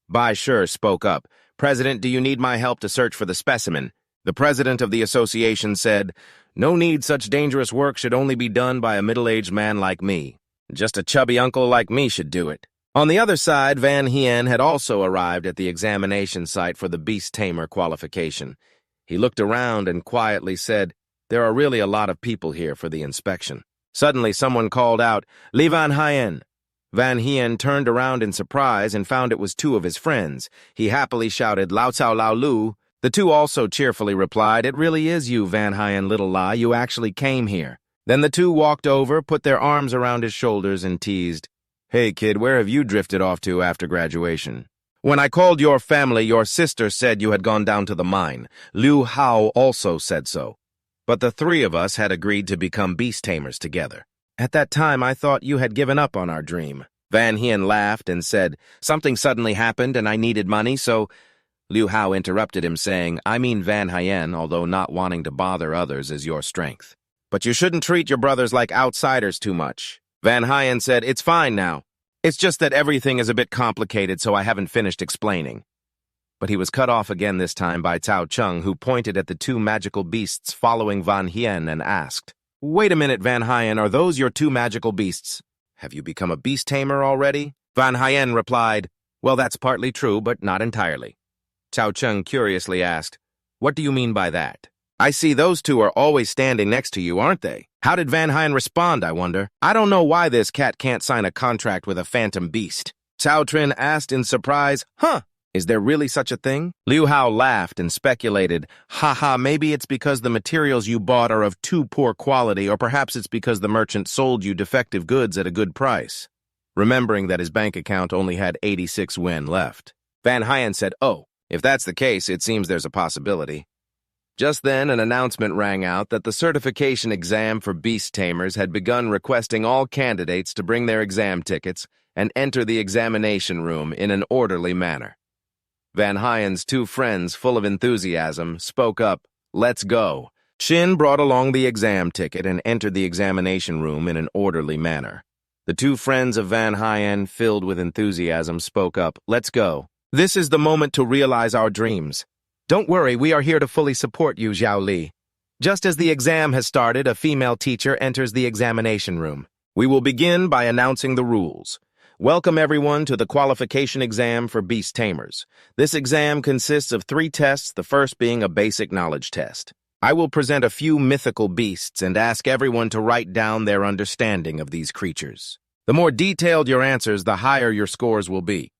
Bai Shi spoke up. President, do you need my help to search for the specimen? The president of the association said, No need, such dangerous work should only be done by a middle-aged man like me. Just a chubby uncle like me should do it. On the other side, Van Hyen had also arrived at the examination site for the Beast Tamer qualification. He looked around and quietly said, There are really a lot of people here for the inspection. Suddenly, someone called out, Li Van Hyen. Van Hyen turned around in surprise and found it was two of his friends. He happily shouted, Lao Cao Lao Lu. The two also cheerfully replied, It really is you, Van Hyen, little lie. You actually came here. Then the two walked over, put their arms around his shoulders and teased, Hey, kid, where have you drifted off to after graduation? When I called your family, your sister said you had gone down to the mine. Liu Hao also said so. But the three of us had agreed to become beast tamers together. At that time, I thought you had given up on our dream. Van Hyen laughed and said, Something suddenly happened and I needed money, so Liu Hao interrupted him, saying, I mean Van Hien, although not wanting to bother others is your strength. But you shouldn't treat your brothers like outsiders too much. Van Hien said, It's fine now. It's just that everything is a bit complicated, so I haven't finished explaining. But he was cut off again this time by Cao Cheng, who pointed at the two magical beasts following Van Hien and asked, Wait a minute, Van Hien, are those your two magical beasts? Have you become a beast tamer already? Van Hien replied, Well, that's partly true, but not entirely. Cao Cheng curiously asked, What do you mean by that? I see those two are always standing next to you, aren't they? How did Van Hien respond, I wonder? I don't know why this cat can't sign a contract with a phantom beast. Cao Trin asked in surprise, Huh? Is there really such a thing? Liu Hao laughed and speculated, Haha, maybe it's because the materials you bought are of too poor quality, or perhaps it's because the merchant sold you defective goods at a good price. Remembering that his bank account only had 86 yuan left. Van Hien said, Oh, if that's the case, it seems there's a possibility. Just then, an announcement rang out that the certification exam for beast tamers had begun, requesting all candidates to bring their exam tickets and enter the examination room in an orderly manner. Van Hien's two friends, full of enthusiasm, spoke up, Let's go. Shin brought along the exam ticket and entered the examination room in an orderly manner. The two friends of Van Hien, filled with enthusiasm, spoke up, Let's go. This is the moment to realize our dreams. Don't worry, we are here to fully support you, Zhao Li. Just as the exam has started, a female teacher enters the examination room. We will begin by announcing the rules. Welcome everyone to the qualification exam for beast tamers. This exam consists of 3 tests, the first being a basic knowledge test. I will present a few mythical beasts and ask everyone to write down their understanding of these creatures. The more detailed your answers, the higher your scores will be.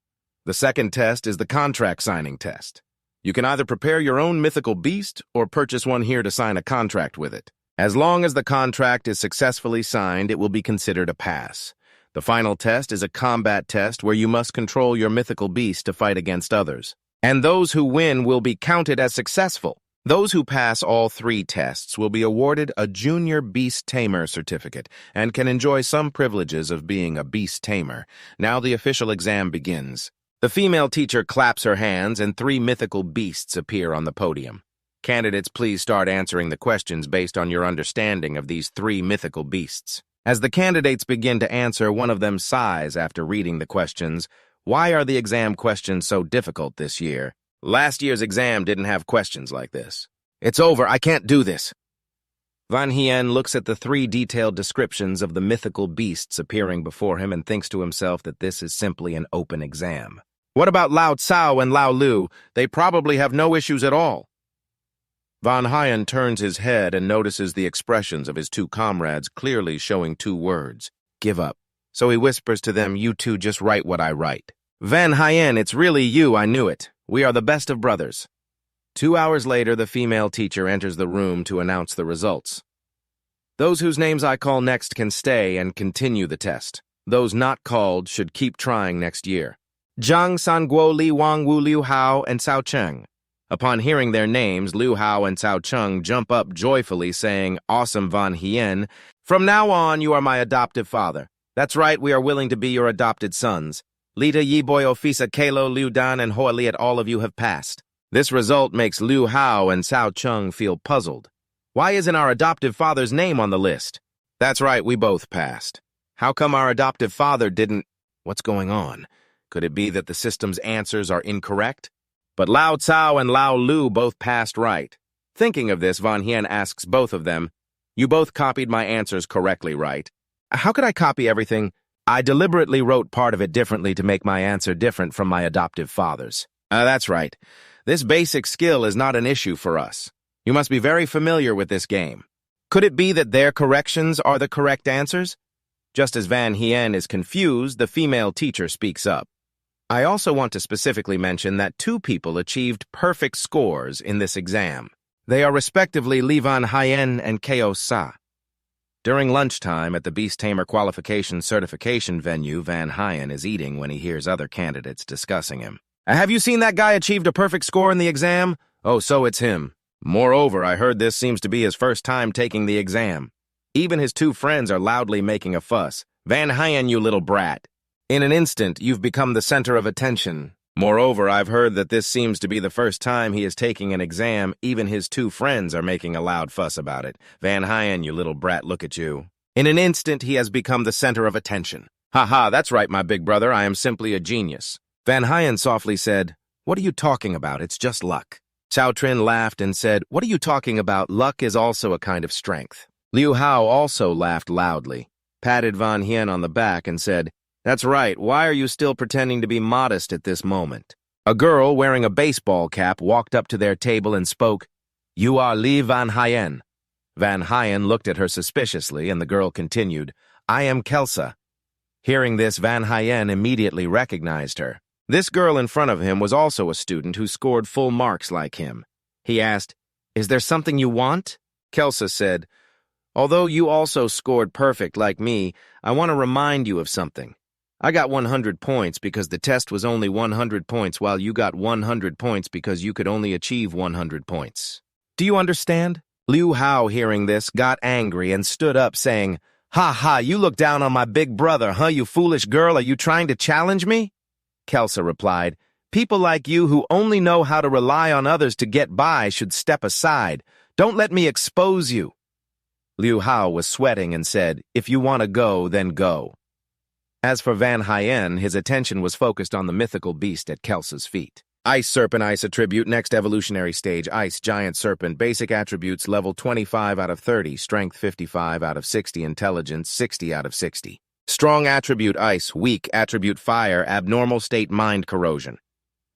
The second test is the contract signing test. You can either prepare your own mythical beast or purchase one here to sign a contract with it. As long as the contract is successfully signed, it will be considered a pass. The final test is a combat test where you must control your mythical beast to fight against others. And those who win will be counted as successful. Those who pass all 3 tests will be awarded a Junior Beast Tamer certificate and can enjoy some privileges of being a beast tamer. Now the official exam begins. The female teacher claps her hands and 3 mythical beasts appear on the podium. Candidates, please start answering the questions based on your understanding of these 3 mythical beasts. As the candidates begin to answer, one of them sighs after reading the questions. Why are the exam questions so difficult this year? Last year's exam didn't have questions like this. It's over, I can't do this. Van Hien looks at the 3 detailed descriptions of the mythical beasts appearing before him and thinks to himself that this is simply an open exam. What about Lao Cao and Lao Lu? They probably have no issues at all. Van Hien turns his head and notices the expressions of his 2 comrades clearly showing 2 words, give up. So he whispers to them, you 2 just write what I write. Van Hien, it's really you, I knew it. We are the best of brothers. 2 hours later, the female teacher enters the room to announce the results. Those whose names I call next can stay and continue the test. Those not called should keep trying next year. Zhang Sanguo, Li Wang, Wu Liu Hao, and Cao Cheng. Upon hearing their names, Liu Hao and Cao Cheng jump up joyfully, saying, Awesome, Van Hien. From now on, you are my adoptive father. That's right, we are willing to be your adopted sons. Lita, Yiboy, Ofisa, Kalo, Liu Dan, and Hoa Liat, all of you have passed. This result makes Liu Hao and Cao Cheng feel puzzled. Why isn't our adoptive father's name on the list? That's right, we both passed. How come our adoptive father didn't? What's going on? Could it be that the system's answers are incorrect? But Lao Cao and Lao Lu both passed right. Thinking of this, Van Hien asks both of them, You both copied my answers correctly, right? How could I copy everything? I deliberately wrote part of it differently to make my answer different from my adoptive father's. That's right. This basic skill is not an issue for us. You must be very familiar with this game. Could it be that their corrections are the correct answers? Just as Van Hien is confused, the female teacher speaks up. I also want to specifically mention that 2 people achieved perfect scores in this exam. They are respectively Li Van Hien and Ko Sa. During lunchtime at the Beast Tamer qualification certification venue, Van Hien is eating when he hears other candidates discussing him. Have you seen that guy achieved a perfect score in the exam? Oh, so it's him. Moreover, I heard this seems to be his first time taking the exam. Even his 2 friends are loudly making a fuss. Van Hien, you little brat. In an instant, you've become the center of attention. Moreover, I've heard that this seems to be the first time he is taking an exam. Even his two friends are making a loud fuss about it. Van Hyen, you little brat, look at you. In an instant, he has become the center of attention. Ha ha, that's right, my big brother, I am simply a genius. Van Hyen softly said, "What are you talking about? It's just luck." Cao Trin laughed and said, "What are you talking about? Luck is also a kind of strength." Liu Hao also laughed loudly, patted Van Hyen on the back and said, "That's right, why are you still pretending to be modest at this moment?" A girl wearing a baseball cap walked up to their table and spoke, "You are Li Van Hyen." Van Hyen looked at her suspiciously and the girl continued, "I am Kelsa." Hearing this, Van Hyen immediately recognized her. This girl in front of him was also a student who scored full marks like him. He asked, "Is there something you want?" Kelsa said, "Although you also scored perfect like me, I want to remind you of something. I got 100 points because the test was only 100 points while you got 100 points because you could only achieve 100 points. Do you understand?" Liu Hao, hearing this, got angry and stood up saying, "Ha ha, you look down on my big brother, huh, you foolish girl? Are you trying to challenge me?" Kelsa replied, "People like you who only know how to rely on others to get by should step aside. Don't let me expose you." Liu Hao was sweating and said, "If you want to go, then go." As for Van Hyen, his attention was focused on the mythical beast at Kelsa's feet. Ice Serpent Ice Attribute, next evolutionary stage, Ice Giant Serpent, basic attributes, level 25 out of 30, strength 55 out of 60, intelligence 60 out of 60. Strong attribute Ice, weak attribute Fire, abnormal state Mind Corrosion.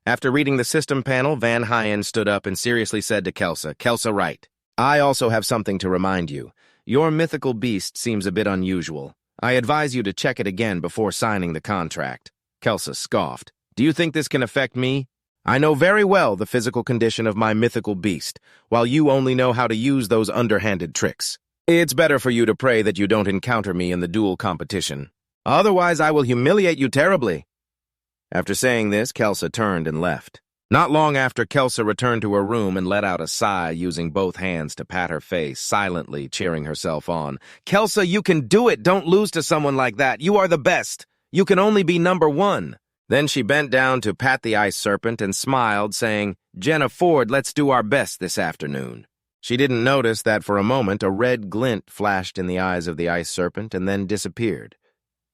After reading the system panel, Van Hyen stood up and seriously said to Kelsa, "Kelsa, right. I also have something to remind you. Your mythical beast seems a bit unusual. I advise you to check it again before signing the contract." Kelsa scoffed. "Do you think this can affect me? I know very well the physical condition of my mythical beast, while you only know how to use those underhanded tricks. It's better for you to pray that you don't encounter me in the duel competition. Otherwise, I will humiliate you terribly." After saying this, Kelsa turned and left. Not long after, Kelsa returned to her room and let out a sigh, using both hands to pat her face, silently cheering herself on. "Kelsa, you can do it! Don't lose to someone like that! You are the best! You can only be number one!" Then she bent down to pat the ice serpent and smiled, saying, "Jenna Ford, let's do our best this afternoon." She didn't notice that for a moment a red glint flashed in the eyes of the ice serpent and then disappeared.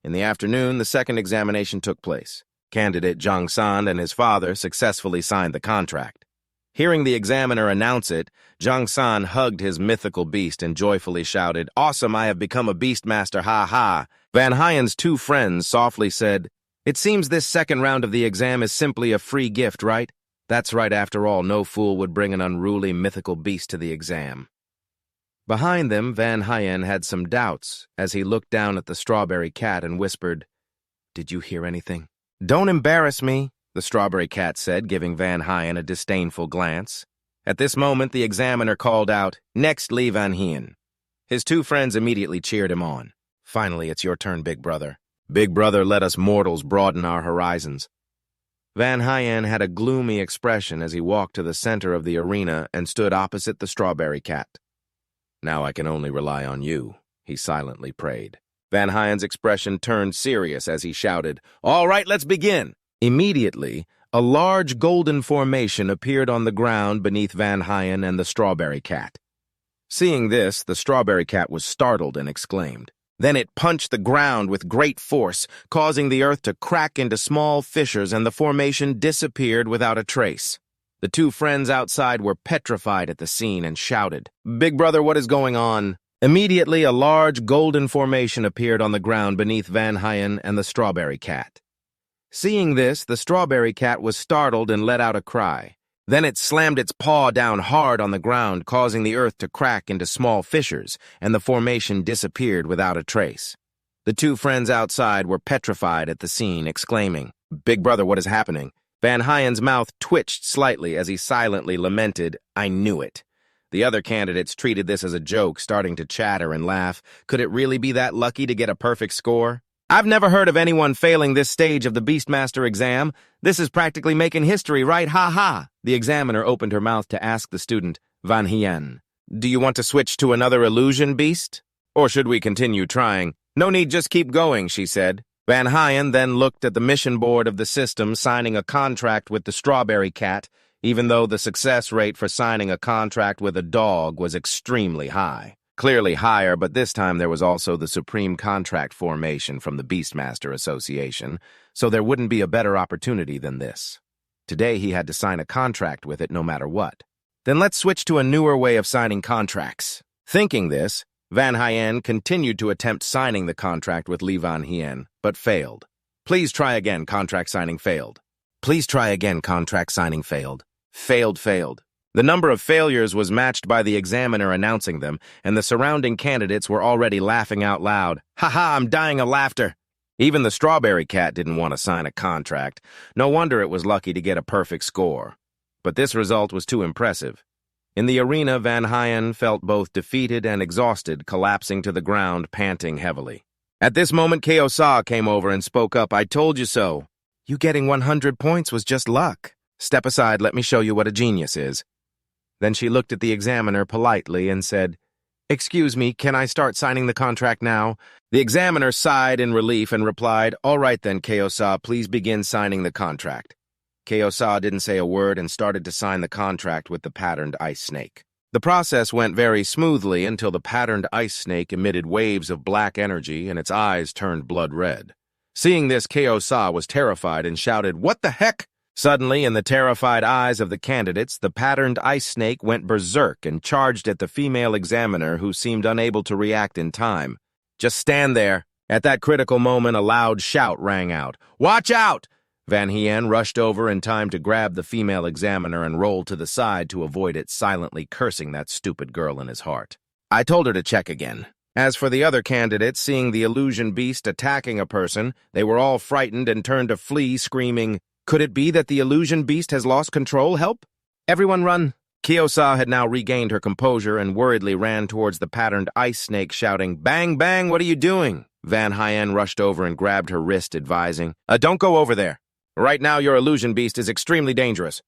In the afternoon, the second examination took place. Candidate Zhang San and his father successfully signed the contract. Hearing the examiner announce it, Zhang San hugged his mythical beast and joyfully shouted, "Awesome, I have become a beastmaster, ha ha." Van Hyen's two friends softly said, "It seems this second round of the exam is simply a free gift, right?" That's right, after all, no fool would bring an unruly mythical beast to the exam. Behind them, Van Hyen had some doubts as he looked down at the strawberry cat and whispered, "Did you hear anything?" "Don't embarrass me," the strawberry cat said, giving Van Hyen a disdainful glance. At this moment, the examiner called out, "Next, Li Van Hyen." His two friends immediately cheered him on. "Finally, it's your turn, big brother. Big brother, let us mortals broaden our horizons." Van Hyen had a gloomy expression as he walked to the center of the arena and stood opposite the strawberry cat. "Now I can only rely on you," he silently prayed. Van Hyen's expression turned serious as he shouted, "All right, let's begin." Immediately, a large golden formation appeared on the ground beneath Van Hyen and the strawberry cat. Seeing this, the strawberry cat was startled and exclaimed. Then it punched the ground with great force, causing the earth to crack into small fissures, and the formation disappeared without a trace. The two friends outside were petrified at the scene and shouted, "Big brother, what is going on?" Immediately, a large golden formation appeared on the ground beneath Van Hyen and the strawberry cat. Seeing this, the strawberry cat was startled and let out a cry. Then it slammed its paw down hard on the ground, causing the earth to crack into small fissures, and the formation disappeared without a trace. The two friends outside were petrified at the scene, exclaiming, "Big brother, what is happening?" Van Hyen's mouth twitched slightly as he silently lamented, "I knew it." The other candidates treated this as a joke, starting to chatter and laugh. Could it really be that lucky to get a perfect score? "I've never heard of anyone failing this stage of the Beastmaster exam. This is practically making history, right? Ha ha!" The examiner opened her mouth to ask the student, "Van Hyen, do you want to switch to another illusion beast? Or should we continue trying?" "No need, just keep going," she said. Van Hyen then looked at the mission board of the system, signing a contract with the Strawberry Cat, even though the success rate for signing a contract with a dog was extremely high. Clearly higher, but this time there was also the Supreme Contract Formation from the Beastmaster Association, so there wouldn't be a better opportunity than this. Today he had to sign a contract with it no matter what. Then let's switch to a newer way of signing contracts. Thinking this, Van Hyen continued to attempt signing the contract with Lee Van Hyen, but failed. Please try again, contract signing failed. Please try again, contract signing failed. Failed. The number of failures was matched by the examiner announcing them, and the surrounding candidates were already laughing out loud. Ha, I'm dying of laughter. Even the Strawberry Cat didn't want to sign a contract. No wonder it was lucky to get a perfect score. But this result was too impressive. In the arena, Van Hyen felt both defeated and exhausted, collapsing to the ground, panting heavily. At this moment, Kyo-sa came over and spoke up. I told you so. You getting 100 points was just luck. Step aside, let me show you what a genius is. Then she looked at the examiner politely and said, Excuse me, can I start signing the contract now? The examiner sighed in relief and replied, All right then, Kyo-sa, please begin signing the contract. Kyo-sa didn't say a word and started to sign the contract with the patterned ice snake. The process went very smoothly until the patterned ice snake emitted waves of black energy and its eyes turned blood red. Seeing this, Kyo-sa was terrified and shouted, What the heck? Suddenly, in the terrified eyes of the candidates, the patterned ice snake went berserk and charged at the female examiner, who seemed unable to react in time. Just stand there. At that critical moment, a loud shout rang out. Watch out! Van Hyen rushed over in time to grab the female examiner and roll to the side to avoid it, silently cursing that stupid girl in his heart. I told her to check again. As for the other candidates, seeing the illusion beast attacking a person, they were all frightened and turned to flee, screaming, Could it be that the illusion beast has lost control? Help! Everyone run! Kyo-sa had now regained her composure and worriedly ran towards the patterned ice snake, shouting, Bang, bang, what are you doing? Van Hyen rushed over and grabbed her wrist, advising, Don't go over there. Right now your illusion beast is extremely dangerous.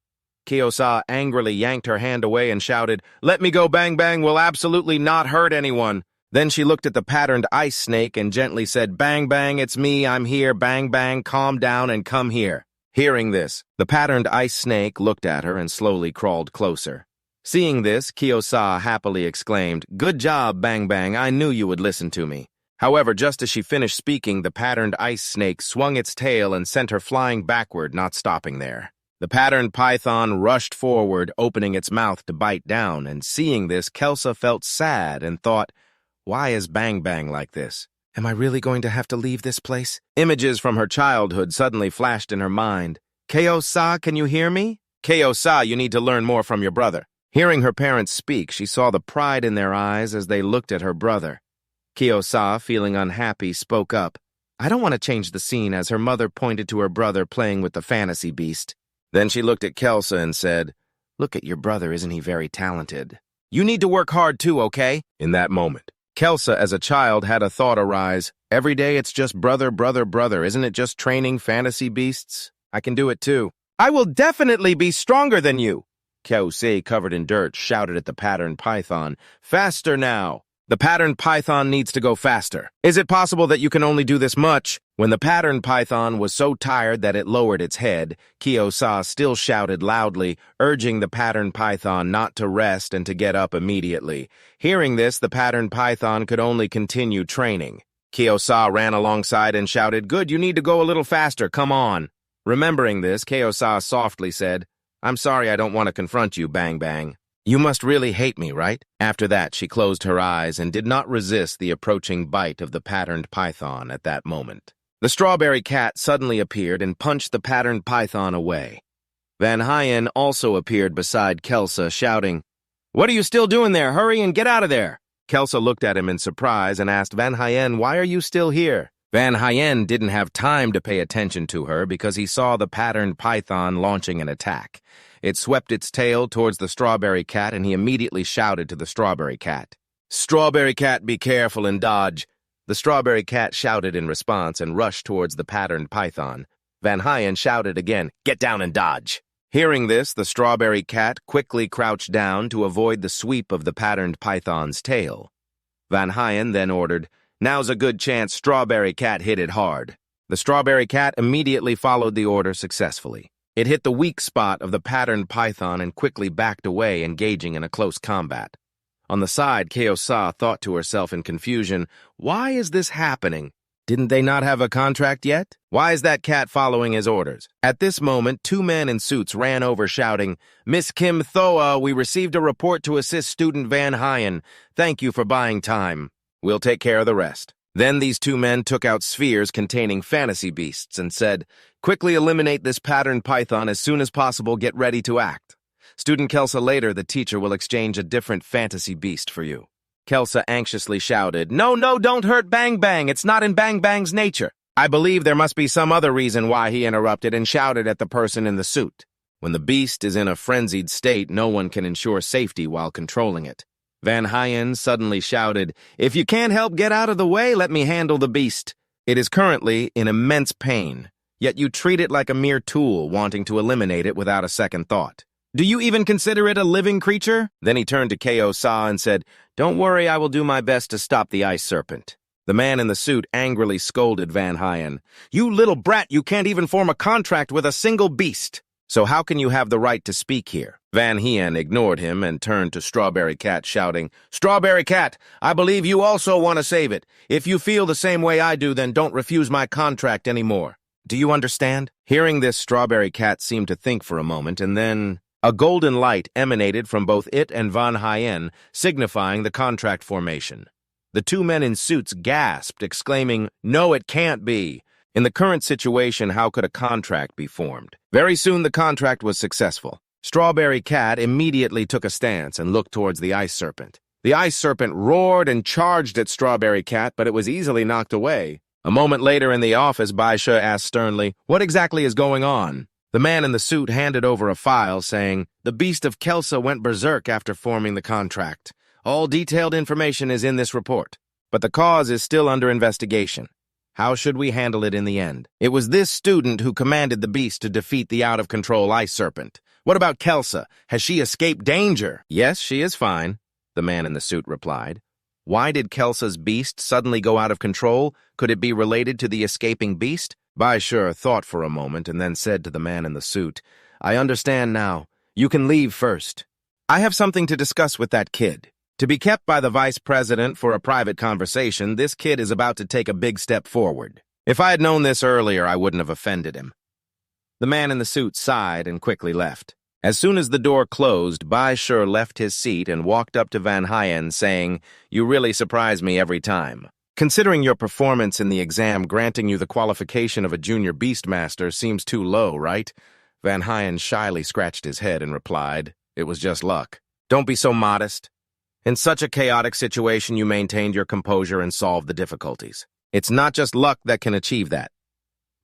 Kyo-sa angrily yanked her hand away and shouted, Let me go, Bang Bang will absolutely not hurt anyone. Then she looked at the patterned ice snake and gently said, Bang Bang, it's me, I'm here, Bang Bang, calm down and come here. Hearing this, the patterned ice snake looked at her and slowly crawled closer. Seeing this, Kyo-sa happily exclaimed, Good job, Bang Bang, I knew you would listen to me. However, just as she finished speaking, the patterned ice snake swung its tail and sent her flying backward, not stopping there. The patterned python rushed forward, opening its mouth to bite down, and seeing this, Kyo-sa felt sad and thought, Why is Bang Bang like this? Am I really going to have to leave this place? Images from her childhood suddenly flashed in her mind. Kyo-sa, can you hear me? Kyo-sa, you need to learn more from your brother. Hearing her parents speak, she saw the pride in their eyes as they looked at her brother. Kyo-sa, feeling unhappy, spoke up. I don't want to change the scene, as her mother pointed to her brother playing with the fantasy beast. Then she looked at Kyo-sa and said, Look at your brother, isn't he very talented? You need to work hard too, okay? In that moment, Kyo-sa, as a child, had a thought arise. Every day it's just brother, brother, brother. Isn't it just training fantasy beasts? I can do it too. I will definitely be stronger than you. Kyo-sa, covered in dirt, shouted at the patterned python. Faster now. The patterned python needs to go faster. Is it possible that you can only do this much? When the patterned python was so tired that it lowered its head, Kyo-sa still shouted loudly, urging the patterned python not to rest and to get up immediately. Hearing this, the patterned python could only continue training. Kyo-sa ran alongside and shouted, Good, you need to go a little faster, come on. Remembering this, Kyo-sa softly said, I'm sorry, I don't want to confront you, Bang Bang. You must really hate me, right? After that, she closed her eyes and did not resist the approaching bite of the patterned python at that moment. The Strawberry Cat suddenly appeared and punched the patterned python away. Van Hyen also appeared beside Kyo-sa, shouting, What are you still doing there? Hurry and get out of there! Kyo-sa looked at him in surprise and asked Van Hyen, Why are you still here? Van Hyen didn't have time to pay attention to her because he saw the patterned python launching an attack. It swept its tail towards the Strawberry Cat, and he immediately shouted to the Strawberry Cat, Strawberry Cat, be careful and dodge. The Strawberry Cat shouted in response and rushed towards the patterned python. Van Hyen shouted again, Get down and dodge. Hearing this, the Strawberry Cat quickly crouched down to avoid the sweep of the patterned python's tail. Van Hyen then ordered, Now's a good chance, Strawberry Cat, hit it hard. The strawberry cat immediately followed the order successfully. It hit the weak spot of the patterned python and quickly backed away, engaging in a close combat. On the side, Kyo-sa thought to herself in confusion, why is this happening? Didn't they not have a contract yet? Why is that cat following his orders? At this moment, two men in suits ran over shouting, Miss Kim Thoa, we received a report to assist student Van Hyen. Thank you for buying time. We'll take care of the rest. Then these two men took out spheres containing fantasy beasts and said, quickly eliminate this patterned python as soon as possible. Get ready to act. Student Kelsa, later, the teacher will exchange a different fantasy beast for you. Kelsa anxiously shouted, No, don't hurt Bang Bang. It's not in Bang Bang's nature. I believe there must be some other reason why he interrupted and shouted at the person in the suit. When the beast is in a frenzied state, no one can ensure safety while controlling it. Van Hyen suddenly shouted, If you can't help get out of the way, let me handle the beast. It is currently in immense pain, yet you treat it like a mere tool, wanting to eliminate it without a second thought. Do you even consider it a living creature? Then he turned to Kyo-sa and said, Don't worry, I will do my best to stop the ice serpent. The man in the suit angrily scolded Van Hyen. You little brat, you can't even form a contract with a single beast. So how can you have the right to speak here? Van Hyen ignored him and turned to Strawberry Cat, shouting, Strawberry Cat, I believe you also want to save it. If you feel the same way I do, then don't refuse my contract anymore. Do you understand? Hearing this, Strawberry Cat seemed to think for a moment, and then a golden light emanated from both it and Van Hyen, signifying the contract formation. The two men in suits gasped, exclaiming, No, it can't be. In the current situation, how could a contract be formed? Very soon the contract was successful. Strawberry Cat immediately took a stance and looked towards the ice serpent. The ice serpent roared and charged at Strawberry Cat, but it was easily knocked away. A moment later in the office, Baisha asked sternly, What exactly is going on? The man in the suit handed over a file saying, The beast of Kelsa went berserk after forming the contract. All detailed information is in this report, but the cause is still under investigation. How should we handle it in the end? It was this student who commanded the beast to defeat the out-of-control ice serpent. What about Kelsa? Has she escaped danger? Yes, she is fine, the man in the suit replied. Why did Kelsa's beast suddenly go out of control? Could it be related to the escaping beast? Baishur thought for a moment and then said to the man in the suit, I understand now. You can leave first. I have something to discuss with that kid. To be kept by the vice president for a private conversation, this kid is about to take a big step forward. If I had known this earlier, I wouldn't have offended him. The man in the suit sighed and quickly left. As soon as the door closed, Baishur left his seat and walked up to Van Hyen, saying, You really surprise me every time. Considering your performance in the exam, granting you the qualification of a junior beastmaster seems too low, right? Van Hyen shyly scratched his head and replied, It was just luck. Don't be so modest. In such a chaotic situation, you maintained your composure and solved the difficulties. It's not just luck that can achieve that.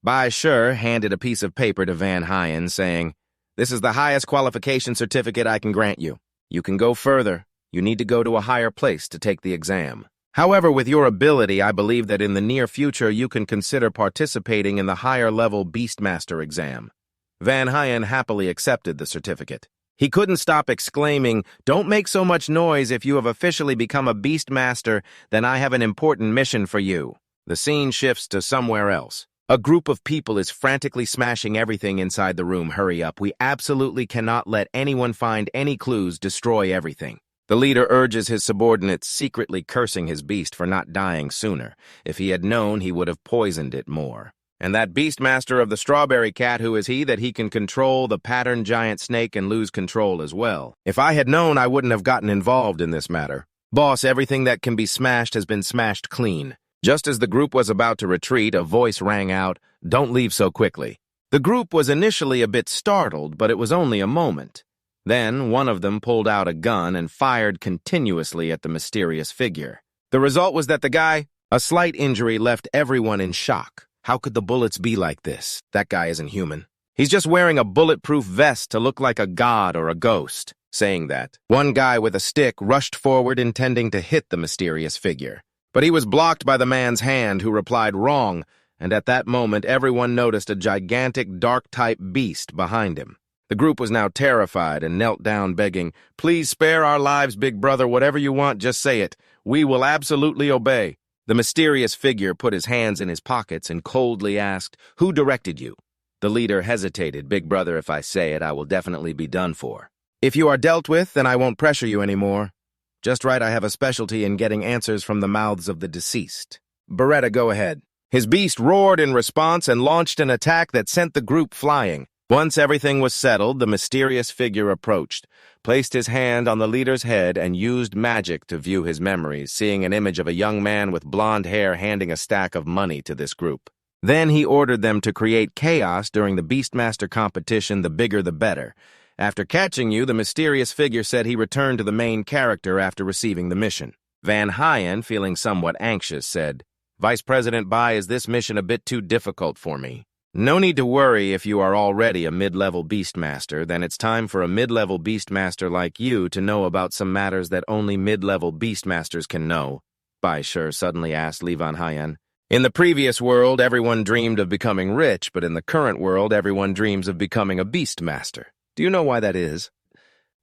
Baishur handed a piece of paper to Van Hyen, saying, This is the highest qualification certificate I can grant you. You can go further. You need to go to a higher place to take the exam. However, with your ability, I believe that in the near future you can consider participating in the higher-level Beastmaster exam. Van Hyen happily accepted the certificate. He couldn't stop exclaiming, Don't make so much noise. If you have officially become a Beastmaster, then I have an important mission for you. The scene shifts to somewhere else. A group of people is frantically smashing everything inside the room. Hurry up. We absolutely cannot let anyone find any clues. Destroy everything. The leader urges his subordinates, secretly cursing his beast for not dying sooner. If he had known, he would have poisoned it more. And that Beastmaster of the Strawberry Cat, who is he that he can control the patterned giant snake and lose control as well? If I had known, I wouldn't have gotten involved in this matter. Boss, everything that can be smashed has been smashed clean. Just as the group was about to retreat, a voice rang out, Don't leave so quickly. The group was initially a bit startled, but it was only a moment. Then one of them pulled out a gun and fired continuously at the mysterious figure. The result was that a slight injury left everyone in shock. How could the bullets be like this? That guy isn't human. He's just wearing a bulletproof vest to look like a god or a ghost. Saying that, one guy with a stick rushed forward intending to hit the mysterious figure. But he was blocked by the man's hand, who replied wrong, and at that moment everyone noticed a gigantic dark-type beast behind him. The group was now terrified and knelt down begging, Please spare our lives, big brother. Whatever you want, just say it. We will absolutely obey. The mysterious figure put his hands in his pockets and coldly asked, "Who directed you?" The leader hesitated. "Big brother, if I say it, I will definitely be done for. If you are dealt with, then I won't pressure you anymore. Just right, I have a specialty in getting answers from the mouths of the deceased. Beretta, go ahead." His beast roared in response and launched an attack that sent the group flying. Once everything was settled, the mysterious figure approached, placed his hand on the leader's head, and used magic to view his memories, seeing an image of a young man with blonde hair handing a stack of money to this group. Then he ordered them to create chaos during the Beastmaster competition, the bigger the better. After catching you, the mysterious figure said he returned to the main character after receiving the mission. Van Hyen, feeling somewhat anxious, said, "Vice President Bai, is this mission a bit too difficult for me?" "No need to worry if you are already a mid-level Beastmaster, then it's time for a mid-level Beastmaster like you to know about some matters that only mid-level Beastmasters can know," Bai Shi suddenly asked Li Van Hyen. "In the previous world, everyone dreamed of becoming rich, but in the current world, everyone dreams of becoming a Beastmaster. Do you know why that is?"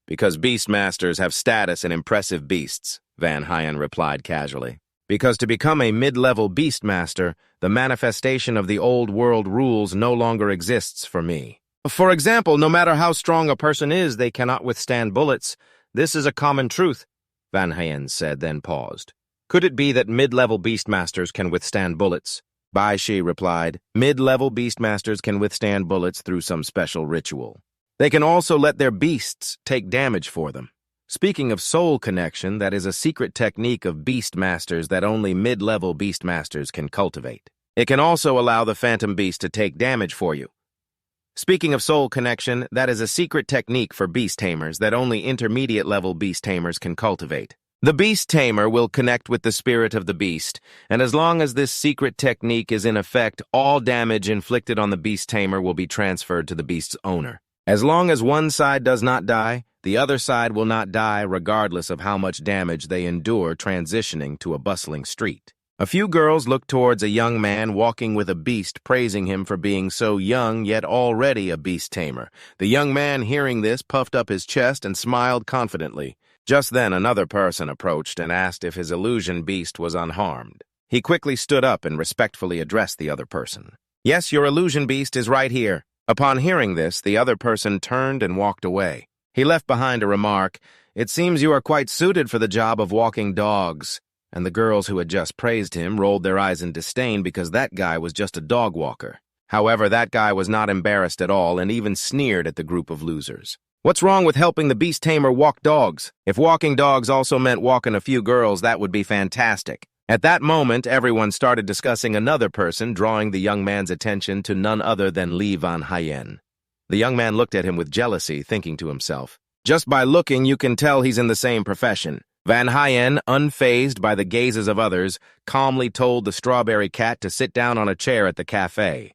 "Because Beastmasters have status and impressive beasts," Van Hyen replied casually. "Because to become a mid-level Beastmaster, the manifestation of the old world rules no longer exists for me. For example, no matter how strong a person is, they cannot withstand bullets. This is a common truth," Van Hyen said, then paused. "Could it be that mid-level Beastmasters can withstand bullets?" Bai Shi replied, "Mid-level Beastmasters can withstand bullets through some special ritual. They can also let their beasts take damage for them. Speaking of soul connection, that is a secret technique of Beastmasters that only mid-level Beastmasters can cultivate. It can also allow the Phantom Beast to take damage for you. Speaking of soul connection, that is a secret technique for Beast Tamers that only intermediate-level Beast Tamers can cultivate. The Beast Tamer will connect with the spirit of the beast, and as long as this secret technique is in effect, all damage inflicted on the Beast Tamer will be transferred to the beast's owner. As long as one side does not die, the other side will not die regardless of how much damage they endure transitioning to a bustling street." A few girls looked towards a young man walking with a beast, praising him for being so young yet already a beast tamer. The young man, hearing this, puffed up his chest and smiled confidently. Just then another person approached and asked if his illusion beast was unharmed. He quickly stood up and respectfully addressed the other person. "Yes, your illusion beast is right here." Upon hearing this, the other person turned and walked away. He left behind a remark, "It seems you are quite suited for the job of walking dogs." And the girls who had just praised him rolled their eyes in disdain because that guy was just a dog walker. However, that guy was not embarrassed at all and even sneered at the group of losers. "What's wrong with helping the beast tamer walk dogs? If walking dogs also meant walking a few girls, that would be fantastic." At that moment, everyone started discussing another person, drawing the young man's attention to none other than Li Van Hyen. The young man looked at him with jealousy, thinking to himself, "Just by looking, you can tell he's in the same profession." Van Hyen, unfazed by the gazes of others, calmly told the strawberry cat to sit down on a chair at the cafe.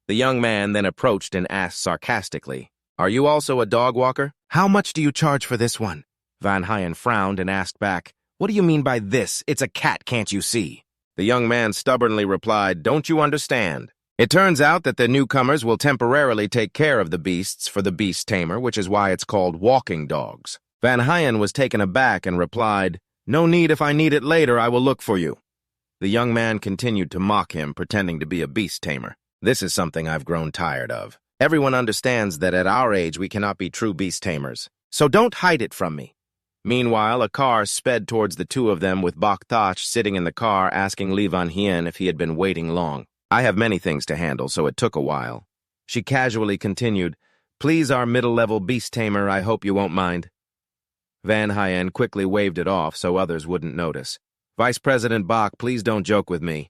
The young man then approached and asked sarcastically, "Are you also a dog walker? How much do you charge for this one?" Van Hyen frowned and asked back, "What do you mean by this? It's a cat, can't you see?" The young man stubbornly replied, "Don't you understand? It turns out that the newcomers will temporarily take care of the beasts for the beast tamer, which is why it's called walking dogs." Van Hyen was taken aback and replied, "No need. If I need it later, I will look for you." The young man continued to mock him, pretending to be a beast tamer. "This is something I've grown tired of. Everyone understands that at our age we cannot be true beast tamers, so don't hide it from me." Meanwhile, a car sped towards the two of them with Bok Thach sitting in the car asking Li Van Hyen if he had been waiting long. "I have many things to handle, so it took a while." She casually continued, "Please, our middle-level beast tamer, I hope you won't mind." Van Hyen quickly waved it off so others wouldn't notice. "Vice President Bok, please don't joke with me."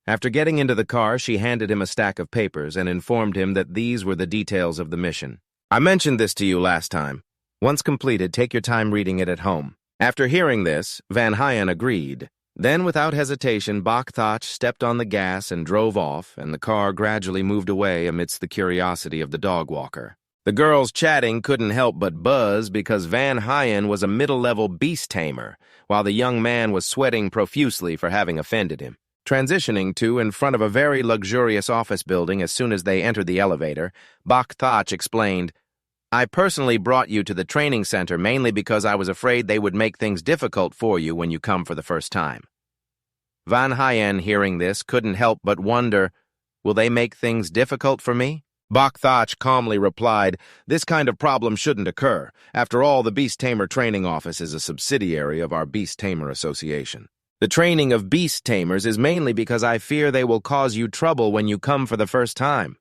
After getting into the car, she handed him a stack of papers and informed him that these were the details of the mission. "I mentioned this to you last time. Once completed, take your time reading it at home." After hearing this, Van Hyen agreed. Then, without hesitation, Bok Thach stepped on the gas and drove off, and the car gradually moved away amidst the curiosity of the dog walker. The girls chatting couldn't help but buzz because Van Hyen was a middle-level beast tamer, while the young man was sweating profusely for having offended him. Transitioning to in front of a very luxurious office building as soon as they entered the elevator, Bok Thach explained, "I personally brought you to the training center mainly because I was afraid they would make things difficult for you when you come for the first time." Van Hyen, hearing this, couldn't help but wonder, will they make things difficult for me? Bok Thach calmly replied, this kind of problem shouldn't occur. After all, the Beast Tamer Training Office is a subsidiary of our Beast Tamer Association. The training of beast tamers is mainly because I fear they will cause you trouble when you come for the first time.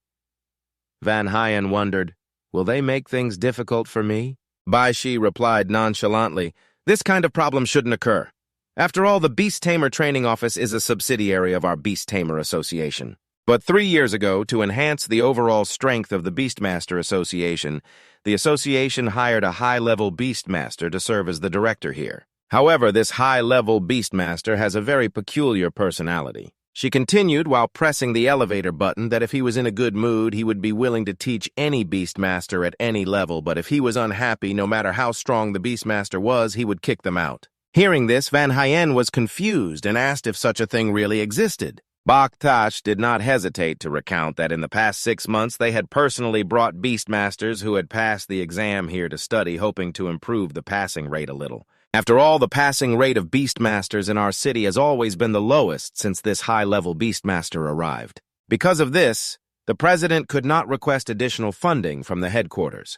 Van Hyen wondered, will they make things difficult for me? Bai Shi replied nonchalantly, this kind of problem shouldn't occur. After all, the Beast Tamer Training Office is a subsidiary of our Beast Tamer Association. But 3 years ago, to enhance the overall strength of the Beastmaster Association, the association hired a high-level Beastmaster to serve as the director here. However, this high-level Beastmaster has a very peculiar personality. She continued while pressing the elevator button that if he was in a good mood, he would be willing to teach any Beastmaster at any level, but if he was unhappy, no matter how strong the Beastmaster was, he would kick them out. Hearing this, Van Hyen was confused and asked if such a thing really existed. Bok Thach did not hesitate to recount that in the past 6 months they had personally brought Beastmasters who had passed the exam here to study, hoping to improve the passing rate a little. After all, the passing rate of Beastmasters in our city has always been the lowest since this high-level Beastmaster arrived. Because of this, the president could not request additional funding from the headquarters.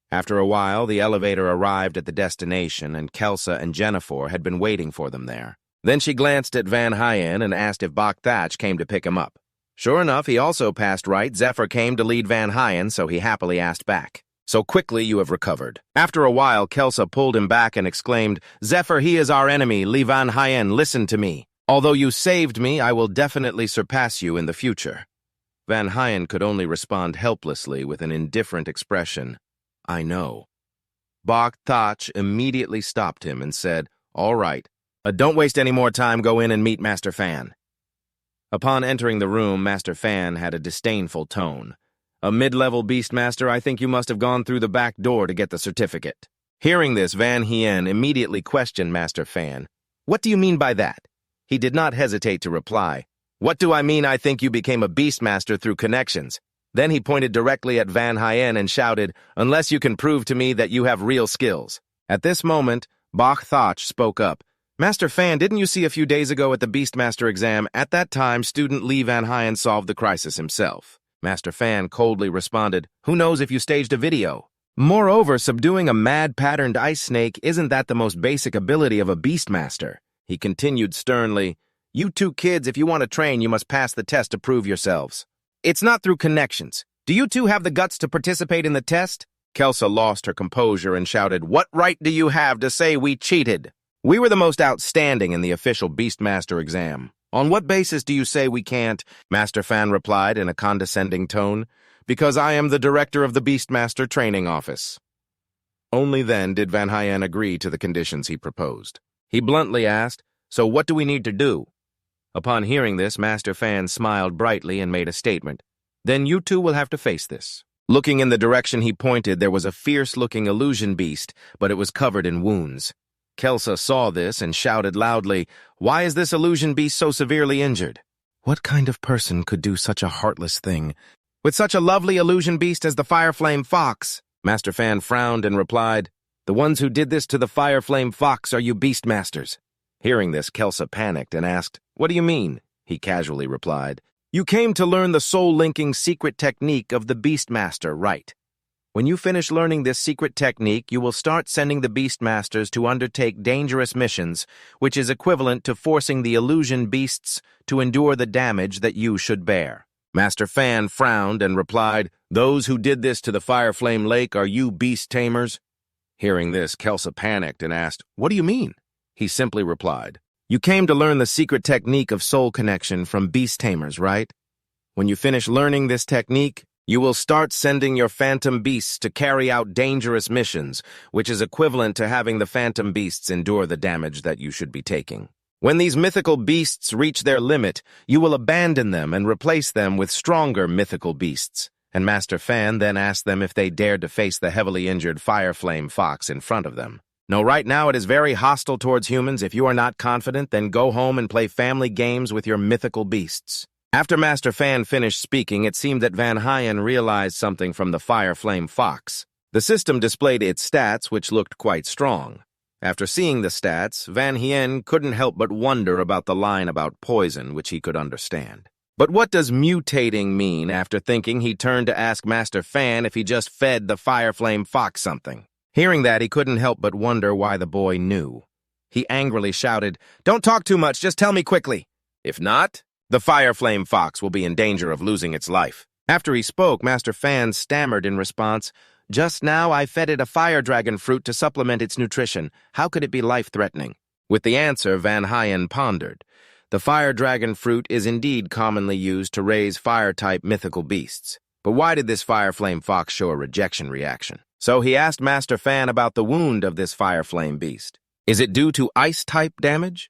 After a while, the elevator arrived at the destination, and Kelsa and Jennifer had been waiting for them there. Then she glanced at Van Hyen and asked if Bok Thach came to pick him up. Sure enough, he also passed right. Zephyr came to lead Van Hyen, so he happily asked back. So quickly you have recovered. After a while, Kelsa pulled him back and exclaimed, Zephyr, he is our enemy. Li Van Hyen, listen to me. Although you saved me, I will definitely surpass you in the future. Van Hyen could only respond helplessly with an indifferent expression. I know. Bok Thach immediately stopped him and said, all right. Don't waste any more time, go in and meet Master Fan. Upon entering the room, Master Fan had a disdainful tone. A mid-level Beastmaster, I think you must have gone through the back door to get the certificate. Hearing this, Van Hyen immediately questioned Master Fan. What do you mean by that? He did not hesitate to reply. What do I mean? I think you became a Beastmaster through connections. Then he pointed directly at Van Hyen and shouted, unless you can prove to me that you have real skills. At this moment, Bok Thach spoke up. Master Fan, didn't you see a few days ago at the Beastmaster exam? At that time, student Li Van Hyen solved the crisis himself. Master Fan coldly responded, who knows if you staged a video? Moreover, subduing a mad patterned ice snake, isn't that the most basic ability of a Beastmaster? He continued sternly, you two kids, if you want to train, you must pass the test to prove yourselves. It's not through connections. Do you two have the guts to participate in the test? Kelsa lost her composure and shouted, what right do you have to say we cheated? We were the most outstanding in the official Beastmaster exam. On what basis do you say we can't? Master Fan replied in a condescending tone. Because I am the director of the Beastmaster Training Office. Only then did Van Hyen agree to the conditions he proposed. He bluntly asked, so what do we need to do? Upon hearing this, Master Fan smiled brightly and made a statement. Then you two will have to face this. Looking in the direction he pointed, there was a fierce-looking illusion beast, but it was covered in wounds. Kelsa saw this and shouted loudly, why is this illusion beast so severely injured? What kind of person could do such a heartless thing? With such a lovely illusion beast as the Fireflame Fox? Master Fan frowned and replied, the ones who did this to the Fireflame Fox are you Beastmasters. Hearing this, Kelsa panicked and asked, what do you mean? He casually replied, you came to learn the soul-linking secret technique of the Beastmaster, right? When you finish learning this secret technique, you will start sending the Beastmasters to undertake dangerous missions, which is equivalent to forcing the illusion beasts to endure the damage that you should bear. Master Fan frowned and replied, those who did this to the Fireflame Lake are you beast tamers? Hearing this, Kelsa panicked and asked, what do you mean? He simply replied, you came to learn the secret technique of soul connection from beast tamers, right? When you finish learning this technique, you will start sending your phantom beasts to carry out dangerous missions, which is equivalent to having the phantom beasts endure the damage that you should be taking. When these mythical beasts reach their limit, you will abandon them and replace them with stronger mythical beasts. And Master Fan then asked them if they dared to face the heavily injured Fireflame Fox in front of them. No, right now it is very hostile towards humans. If you are not confident, then go home and play family games with your mythical beasts. After Master Fan finished speaking, it seemed that Van Hyen realized something from the Fireflame Fox. The system displayed its stats, which looked quite strong. After seeing the stats, Van Hien couldn't help but wonder about the line about poison, which he could understand. But what does mutating mean? After thinking, he turned to ask Master Fan if he just fed the Fireflame Fox something. Hearing that, he couldn't help but wonder why the boy knew. He angrily shouted, "Don't talk too much, just tell me quickly. If not, the Fireflame Fox will be in danger of losing its life." After he spoke, Master Fan stammered in response, "Just now I fed it a fire dragon fruit to supplement its nutrition. How could it be life-threatening?" With the answer, Van Hien pondered. The fire dragon fruit is indeed commonly used to raise fire-type mythical beasts. But why did this Fireflame Fox show a rejection reaction? So he asked Master Fan about the wound of this Fireflame beast. Is it due to ice-type damage?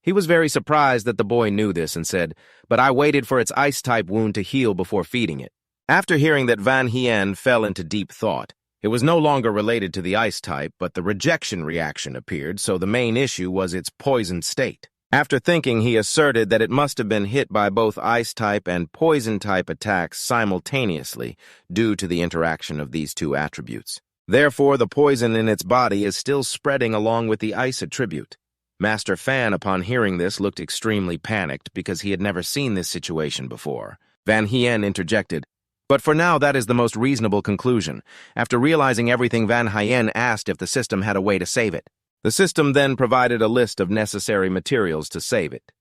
He was very surprised that the boy knew this and said, "But I waited for its ice-type wound to heal before feeding it." After hearing that, Van Hien fell into deep thought. It was no longer related to the ice type, but the rejection reaction appeared, so the main issue was its poisoned state. After thinking, he asserted that it must have been hit by both ice-type and poison-type attacks simultaneously due to the interaction of these two attributes. Therefore, the poison in its body is still spreading along with the ice attribute. Master Fan, upon hearing this, looked extremely panicked because he had never seen this situation before. Van Hien interjected, "But for now, that is the most reasonable conclusion." After realizing everything, Van Hien asked if the system had a way to save it. The system then provided a list of necessary materials to save it.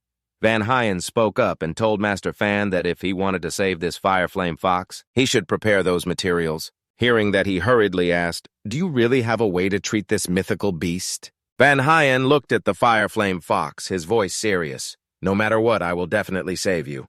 Van Hien spoke up and told Master Fan that if he wanted to save this Fireflame Fox, he should prepare those materials. Hearing that, he hurriedly asked, "Do you really have a way to treat this mythical beast?" Van Hien looked at the Fireflame Fox, his voice serious. "No matter what, I will definitely save you."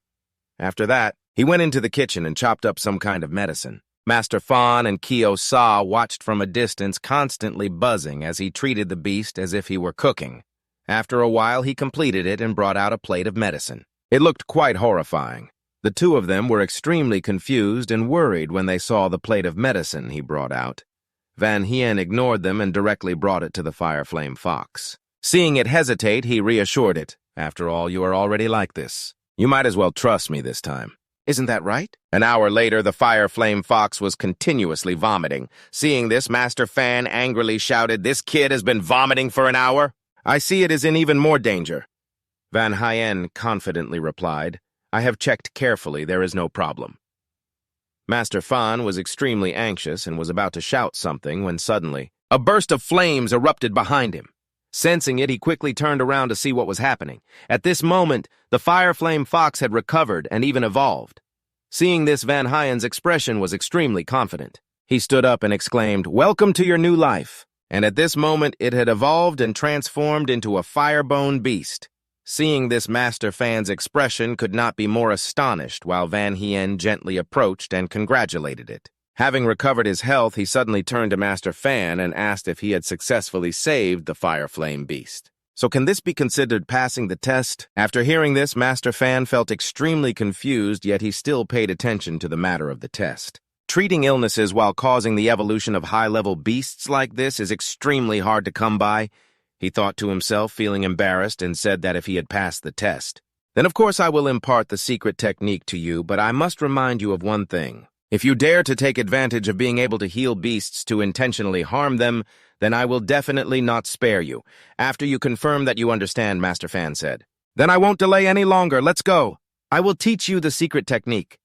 After that, he went into the kitchen and chopped up some kind of medicine. Master Fan and Kyo-sa watched from a distance, constantly buzzing as he treated the beast as if he were cooking. After a while, he completed it and brought out a plate of medicine. It looked quite horrifying. The two of them were extremely confused and worried when they saw the plate of medicine he brought out. Van Hien ignored them and directly brought it to the Fireflame Fox. Seeing it hesitate, he reassured it. "After all, you are already like this. You might as well trust me this time. Isn't that right?" An hour later, the Fireflame Fox was continuously vomiting. Seeing this, Master Fan angrily shouted, "This kid has been vomiting for an hour? I see it is in even more danger." Van Hien confidently replied, "I have checked carefully. There is no problem." Master Fan was extremely anxious and was about to shout something when suddenly a burst of flames erupted behind him. Sensing it, he quickly turned around to see what was happening. At this moment, the Fireflame Fox had recovered and even evolved. Seeing this, Van Hien's expression was extremely confident. He stood up and exclaimed, "Welcome to your new life." And at this moment, it had evolved and transformed into a firebone beast. Seeing this, Master Fan's expression could not be more astonished, while Van Hien gently approached and congratulated it. Having recovered his health, he suddenly turned to Master Fan and asked if he had successfully saved the Fireflame beast. "So can this be considered passing the test?" After hearing this, Master Fan felt extremely confused, yet he still paid attention to the matter of the test. Treating illnesses while causing the evolution of high-level beasts like this is extremely hard to come by, he thought to himself, feeling embarrassed, and said that if he had passed the test, "Then of course I will impart the secret technique to you, but I must remind you of one thing. If you dare to take advantage of being able to heal beasts to intentionally harm them, then I will definitely not spare you." "After you confirm that you understand," Master Fan said. "Then I won't delay any longer. Let's go. I will teach you the secret technique."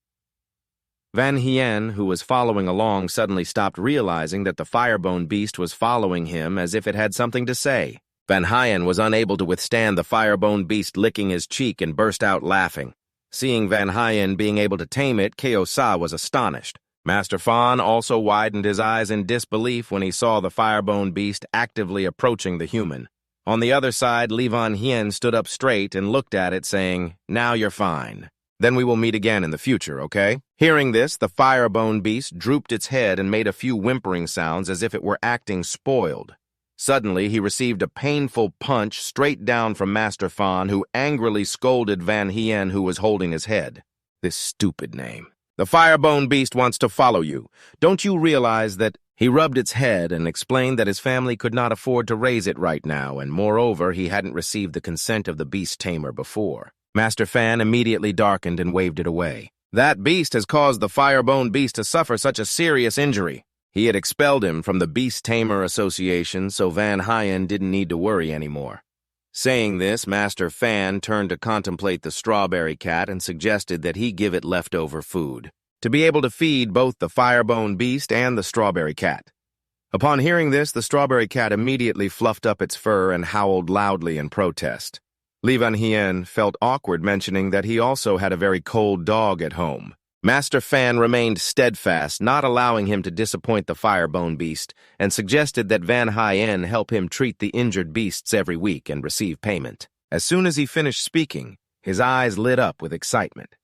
Van Hien, who was following along, suddenly stopped, realizing that the firebone beast was following him as if it had something to say. Van Hien was unable to withstand the firebone beast licking his cheek and burst out laughing. Seeing Van Hien being able to tame it, Kyo-sa was astonished. Master Fan also widened his eyes in disbelief when he saw the firebone beast actively approaching the human. On the other side, Li Van Hien stood up straight and looked at it, saying, "Now you're fine. Then we will meet again in the future, okay?" Hearing this, the firebone beast drooped its head and made a few whimpering sounds as if it were acting spoiled. Suddenly, he received a painful punch straight down from Master Fan, who angrily scolded Van Hien, who was holding his head. "This stupid name. The firebone beast wants to follow you. Don't you realize that—" He rubbed its head and explained that his family could not afford to raise it right now, and moreover, he hadn't received the consent of the beast tamer before. Master Fan immediately darkened and waved it away. "That beast has caused the firebone beast to suffer such a serious injury. He had expelled him from the Beast Tamer Association, so Van Hyen didn't need to worry anymore. Saying this, Master Fan turned to contemplate the strawberry cat and suggested that he give it leftover food, to be able to feed both the firebone beast and the strawberry cat. Upon hearing this, the strawberry cat immediately fluffed up its fur and howled loudly in protest. Li Van Hien felt awkward mentioning that he also had a very cold dog at home. Master Fan remained steadfast, not allowing him to disappoint the firebone beast, and suggested that Van Hien help him treat the injured beasts every week and receive payment. As soon as he finished speaking, his eyes lit up with excitement.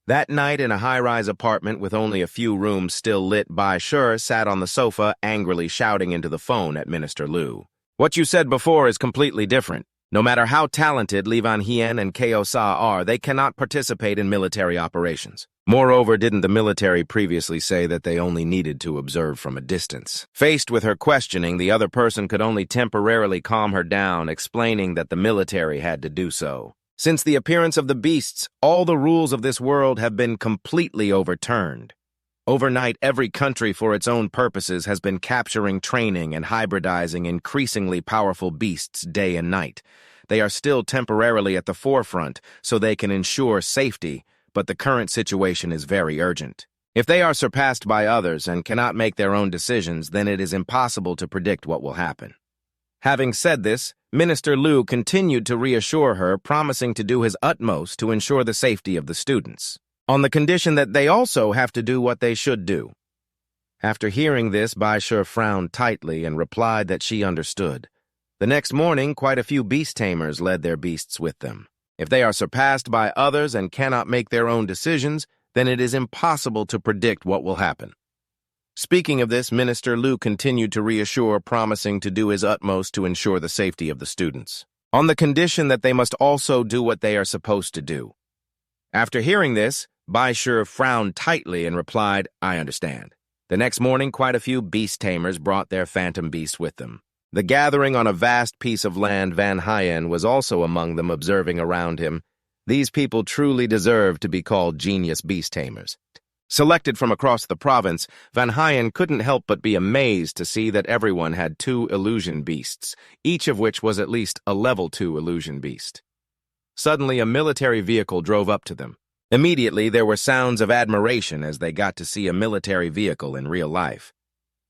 That night, in a high-rise apartment with only a few rooms still lit, Bai Shi sat on the sofa, angrily shouting into the phone at Minister Liu. "What you said before is completely different. No matter how talented Li Van Hien and Ko Sa are, they cannot participate in military operations. Moreover, didn't the military previously say that they only needed to observe from a distance?" Faced with her questioning, the other person could only temporarily calm her down, explaining that the military had to do so. Since the appearance of the beasts, all the rules of this world have been completely overturned. Overnight, every country for its own purposes has been capturing, training, and hybridizing increasingly powerful beasts day and night. They are still temporarily at the forefront, so they can ensure safety, but the current situation is very urgent. If they are surpassed by others and cannot make their own decisions, then it is impossible to predict what will happen. Having said this, Minister Liu continued to reassure her, promising to do his utmost to ensure the safety of the students, on the condition that they also have to do what they should do. After hearing this, Bai Shi frowned tightly and replied that she understood. The next morning, quite a few beast tamers led their beasts with them. If they are surpassed by others and cannot make their own decisions, then it is impossible to predict what will happen. Speaking of this, Minister Liu continued to reassure, promising to do his utmost to ensure the safety of the students, on the condition that they must also do what they are supposed to do. After hearing this, Bai Shi frowned tightly and replied, "I understand." The next morning, quite a few beast tamers brought their phantom beasts with them. The gathering on a vast piece of land, Van Hyen was also among them, observing around him. These people truly deserve to be called genius beast tamers. Selected from across the province, Van Hyen couldn't help but be amazed to see that everyone had 2 illusion beasts, each of which was at least a level 2 illusion beast. Suddenly, a military vehicle drove up to them. Immediately, there were sounds of admiration as they got to see a military vehicle in real life.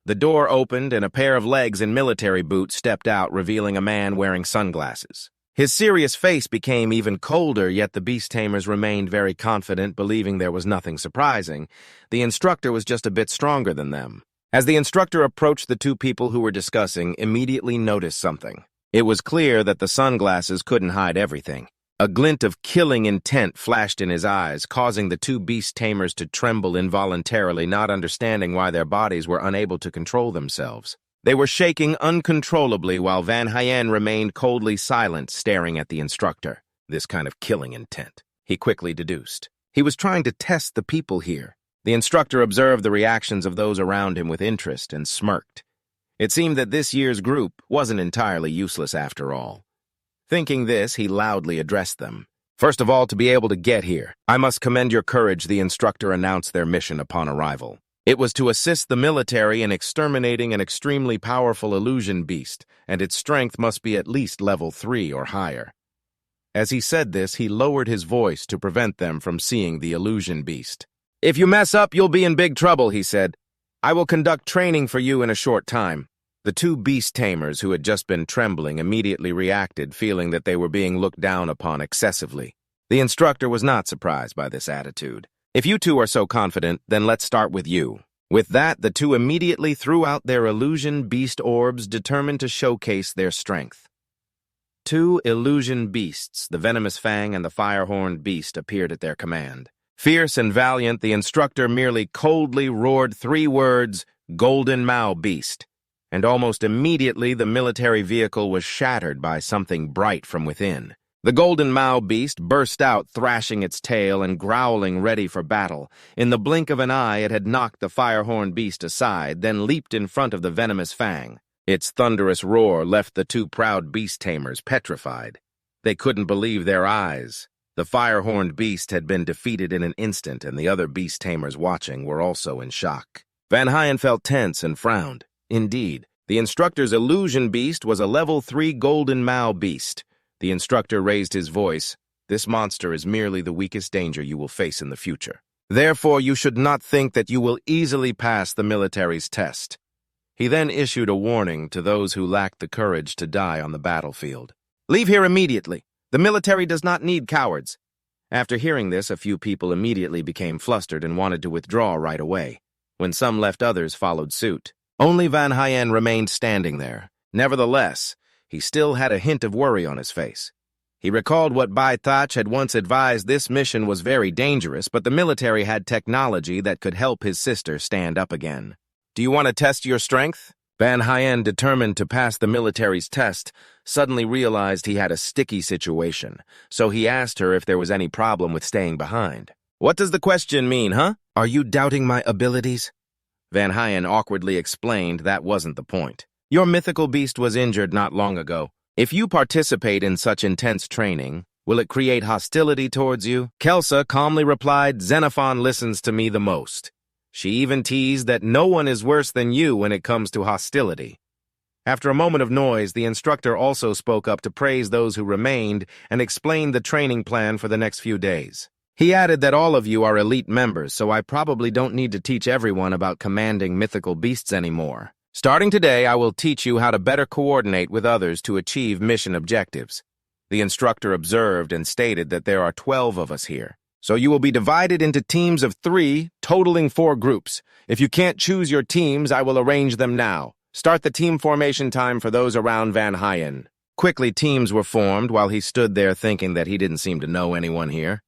The door opened and a pair of legs in military boots stepped out, revealing a man wearing sunglasses. His serious face became even colder, yet the beast tamers remained very confident, believing there was nothing surprising. The instructor was just a bit stronger than them. As the instructor approached the 2 people who were discussing, immediately noticed something. It was clear that the sunglasses couldn't hide everything. A glint of killing intent flashed in his eyes, causing the 2 beast tamers to tremble involuntarily, not understanding why their bodies were unable to control themselves. They were shaking uncontrollably while Van Hyen remained coldly silent, staring at the instructor. This kind of killing intent, he quickly deduced. He was trying to test the people here. The instructor observed the reactions of those around him with interest and smirked. It seemed that this year's group wasn't entirely useless after all. Thinking this, he loudly addressed them. "First of all, to be able to get here, I must commend your courage," the instructor announced their mission upon arrival. It was to assist the military in exterminating an extremely powerful illusion beast, and its strength must be at least level 3 or higher. As he said this, he lowered his voice to prevent them from seeing the illusion beast. "If you mess up, you'll be in big trouble," he said. "I will conduct training for you in a short time." The 2 beast tamers who had just been trembling immediately reacted, feeling that they were being looked down upon excessively. The instructor was not surprised by this attitude. "If you 2 are so confident, then let's start with you." With that, the 2 immediately threw out their illusion beast orbs, determined to showcase their strength. 2 illusion beasts, the venomous fang and the fire-horned beast, appeared at their command. Fierce and valiant, the instructor merely coldly roared 3 words, "Golden Mao Beast." And almost immediately the military vehicle was shattered by something bright from within. The Golden Mao beast burst out, thrashing its tail and growling, ready for battle. In the blink of an eye, it had knocked the fire-horned beast aside, then leaped in front of the venomous fang. Its thunderous roar left the 2 proud beast tamers petrified. They couldn't believe their eyes. The fire-horned beast had been defeated in an instant, and the other beast tamers watching were also in shock. Van Hyen felt tense and frowned. Indeed, the instructor's illusion beast was a level 3 golden Mao beast. The instructor raised his voice. This monster is merely the weakest danger you will face in the future. Therefore, you should not think that you will easily pass the military's test. He then issued a warning to those who lacked the courage to die on the battlefield. Leave here immediately. The military does not need cowards. After hearing this, a few people immediately became flustered and wanted to withdraw right away. When some left, others followed suit. Only Van Hyen remained standing there. Nevertheless, he still had a hint of worry on his face. He recalled what Bai Thach had once advised. This mission was very dangerous, but the military had technology that could help his sister stand up again. Do you want to test your strength? Van Hyen, determined to pass the military's test, suddenly realized he had a sticky situation, so he asked her if there was any problem with staying behind. What does the question mean, huh? Are you doubting my abilities? Van Hyen awkwardly explained that wasn't the point. Your mythical beast was injured not long ago. If you participate in such intense training, will it create hostility towards you? Kelsa calmly replied, Xenophon listens to me the most. She even teased that no one is worse than you when it comes to hostility. After a moment of noise, the instructor also spoke up to praise those who remained and explained the training plan for the next few days. He added that all of you are elite members, so I probably don't need to teach everyone about commanding mythical beasts anymore. Starting today, I will teach you how to better coordinate with others to achieve mission objectives. The instructor observed and stated that there are 12 of us here. So you will be divided into teams of 3, totaling 4 groups. If you can't choose your teams, I will arrange them now. Start the team formation time for those around Van Hyen. Quickly, teams were formed while he stood there thinking that he didn't seem to know anyone here.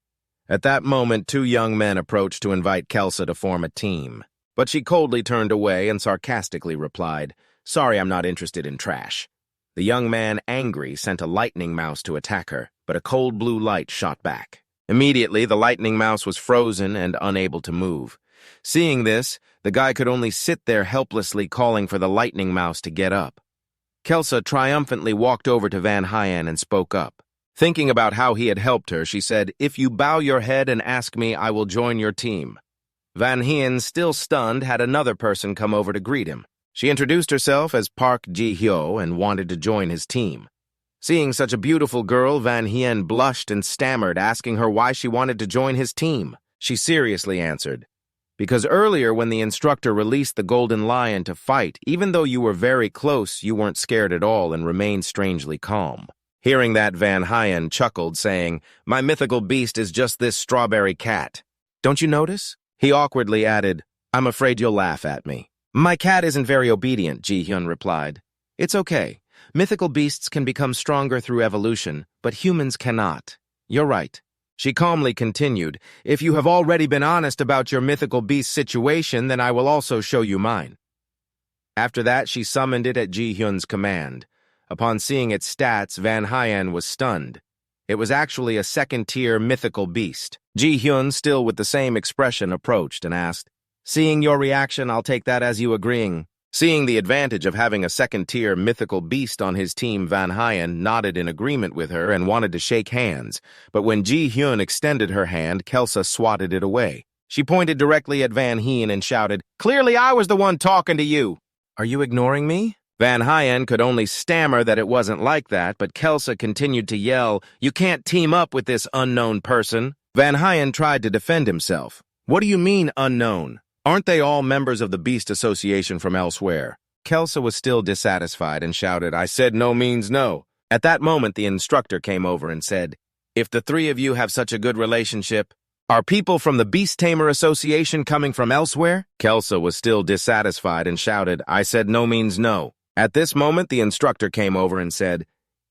At that moment, 2 young men approached to invite Kelsa to form a team. But she coldly turned away and sarcastically replied, Sorry, I'm not interested in trash. The young man, angry, sent a lightning mouse to attack her, but a cold blue light shot back. Immediately, the lightning mouse was frozen and unable to move. Seeing this, the guy could only sit there helplessly calling for the lightning mouse to get up. Kelsa triumphantly walked over to Van Hyen and spoke up. Thinking about how he had helped her, she said, If you bow your head and ask me, I will join your team. Van Hyen, still stunned, had another person come over to greet him. She introduced herself as Park Ji-hyo and wanted to join his team. Seeing such a beautiful girl, Van Hyen blushed and stammered, asking her why she wanted to join his team. She seriously answered, Because earlier when the instructor released the Golden Lion to fight, even though you were very close, you weren't scared at all and remained strangely calm. Hearing that, Van Hyen chuckled, saying, My mythical beast is just this strawberry cat. Don't you notice? He awkwardly added, I'm afraid you'll laugh at me. My cat isn't very obedient, Ji-hyun replied. It's okay. Mythical beasts can become stronger through evolution, but humans cannot. You're right. She calmly continued, If you have already been honest about your mythical beast situation, then I will also show you mine. After that, she summoned it at Ji-hyun's command. Upon seeing its stats, Van Hyen was stunned. It was actually a second-tier mythical beast. Ji-hyun, still with the same expression, approached and asked, Seeing your reaction, I'll take that as you agreeing. Seeing the advantage of having a second-tier mythical beast on his team, Van Hyen nodded in agreement with her and wanted to shake hands. But when Ji-hyun extended her hand, Kelsa swatted it away. She pointed directly at Van Hyen and shouted, Clearly I was the one talking to you. Are you ignoring me? Van Hyen could only stammer that it wasn't like that, but Kelsa continued to yell, You can't team up with this unknown person. Van Hyen tried to defend himself. What do you mean, unknown? Aren't they all members of the Beast Association from elsewhere? Kelsa was still dissatisfied and shouted, I said no means no. At that moment, the instructor came over and said, If the 3 of you have such a good relationship, are people from the Beast Tamer Association coming from elsewhere? Kelsa was still dissatisfied and shouted, I said no means no. At this moment, the instructor came over and said,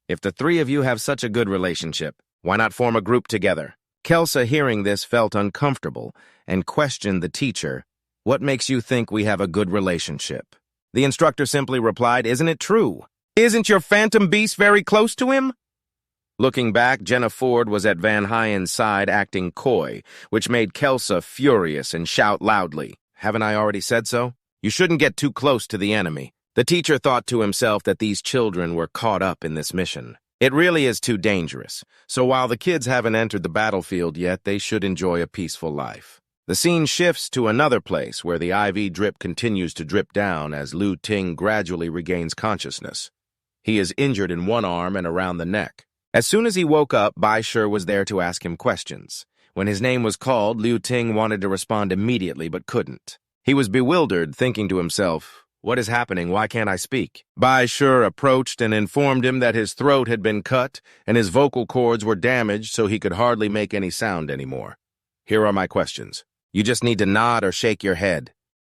If the 3 of you have such a good relationship, why not form a group together? Kelsa, hearing this, felt uncomfortable and questioned the teacher, What makes you think we have a good relationship? The instructor simply replied, Isn't it true? Isn't your phantom beast very close to him? Looking back, Jenna Ford was at Van Hyen's side acting coy, which made Kelsa furious and shout loudly, Haven't I already said so? You shouldn't get too close to the enemy. The teacher thought to himself that these children were caught up in this mission. It really is too dangerous, so while the kids haven't entered the battlefield yet, they should enjoy a peaceful life. The scene shifts to another place where the IV drip continues to drip down as Liu Ting gradually regains consciousness. He is injured in one arm and around the neck. As soon as he woke up, Bai Shi was there to ask him questions. When his name was called, Liu Ting wanted to respond immediately but couldn't. He was bewildered, thinking to himself, "What is happening? Why can't I speak?" Bai Shi approached and informed him that his throat had been cut and his vocal cords were damaged so he could hardly make any sound anymore. "Here are my questions. You just need to nod or shake your head,"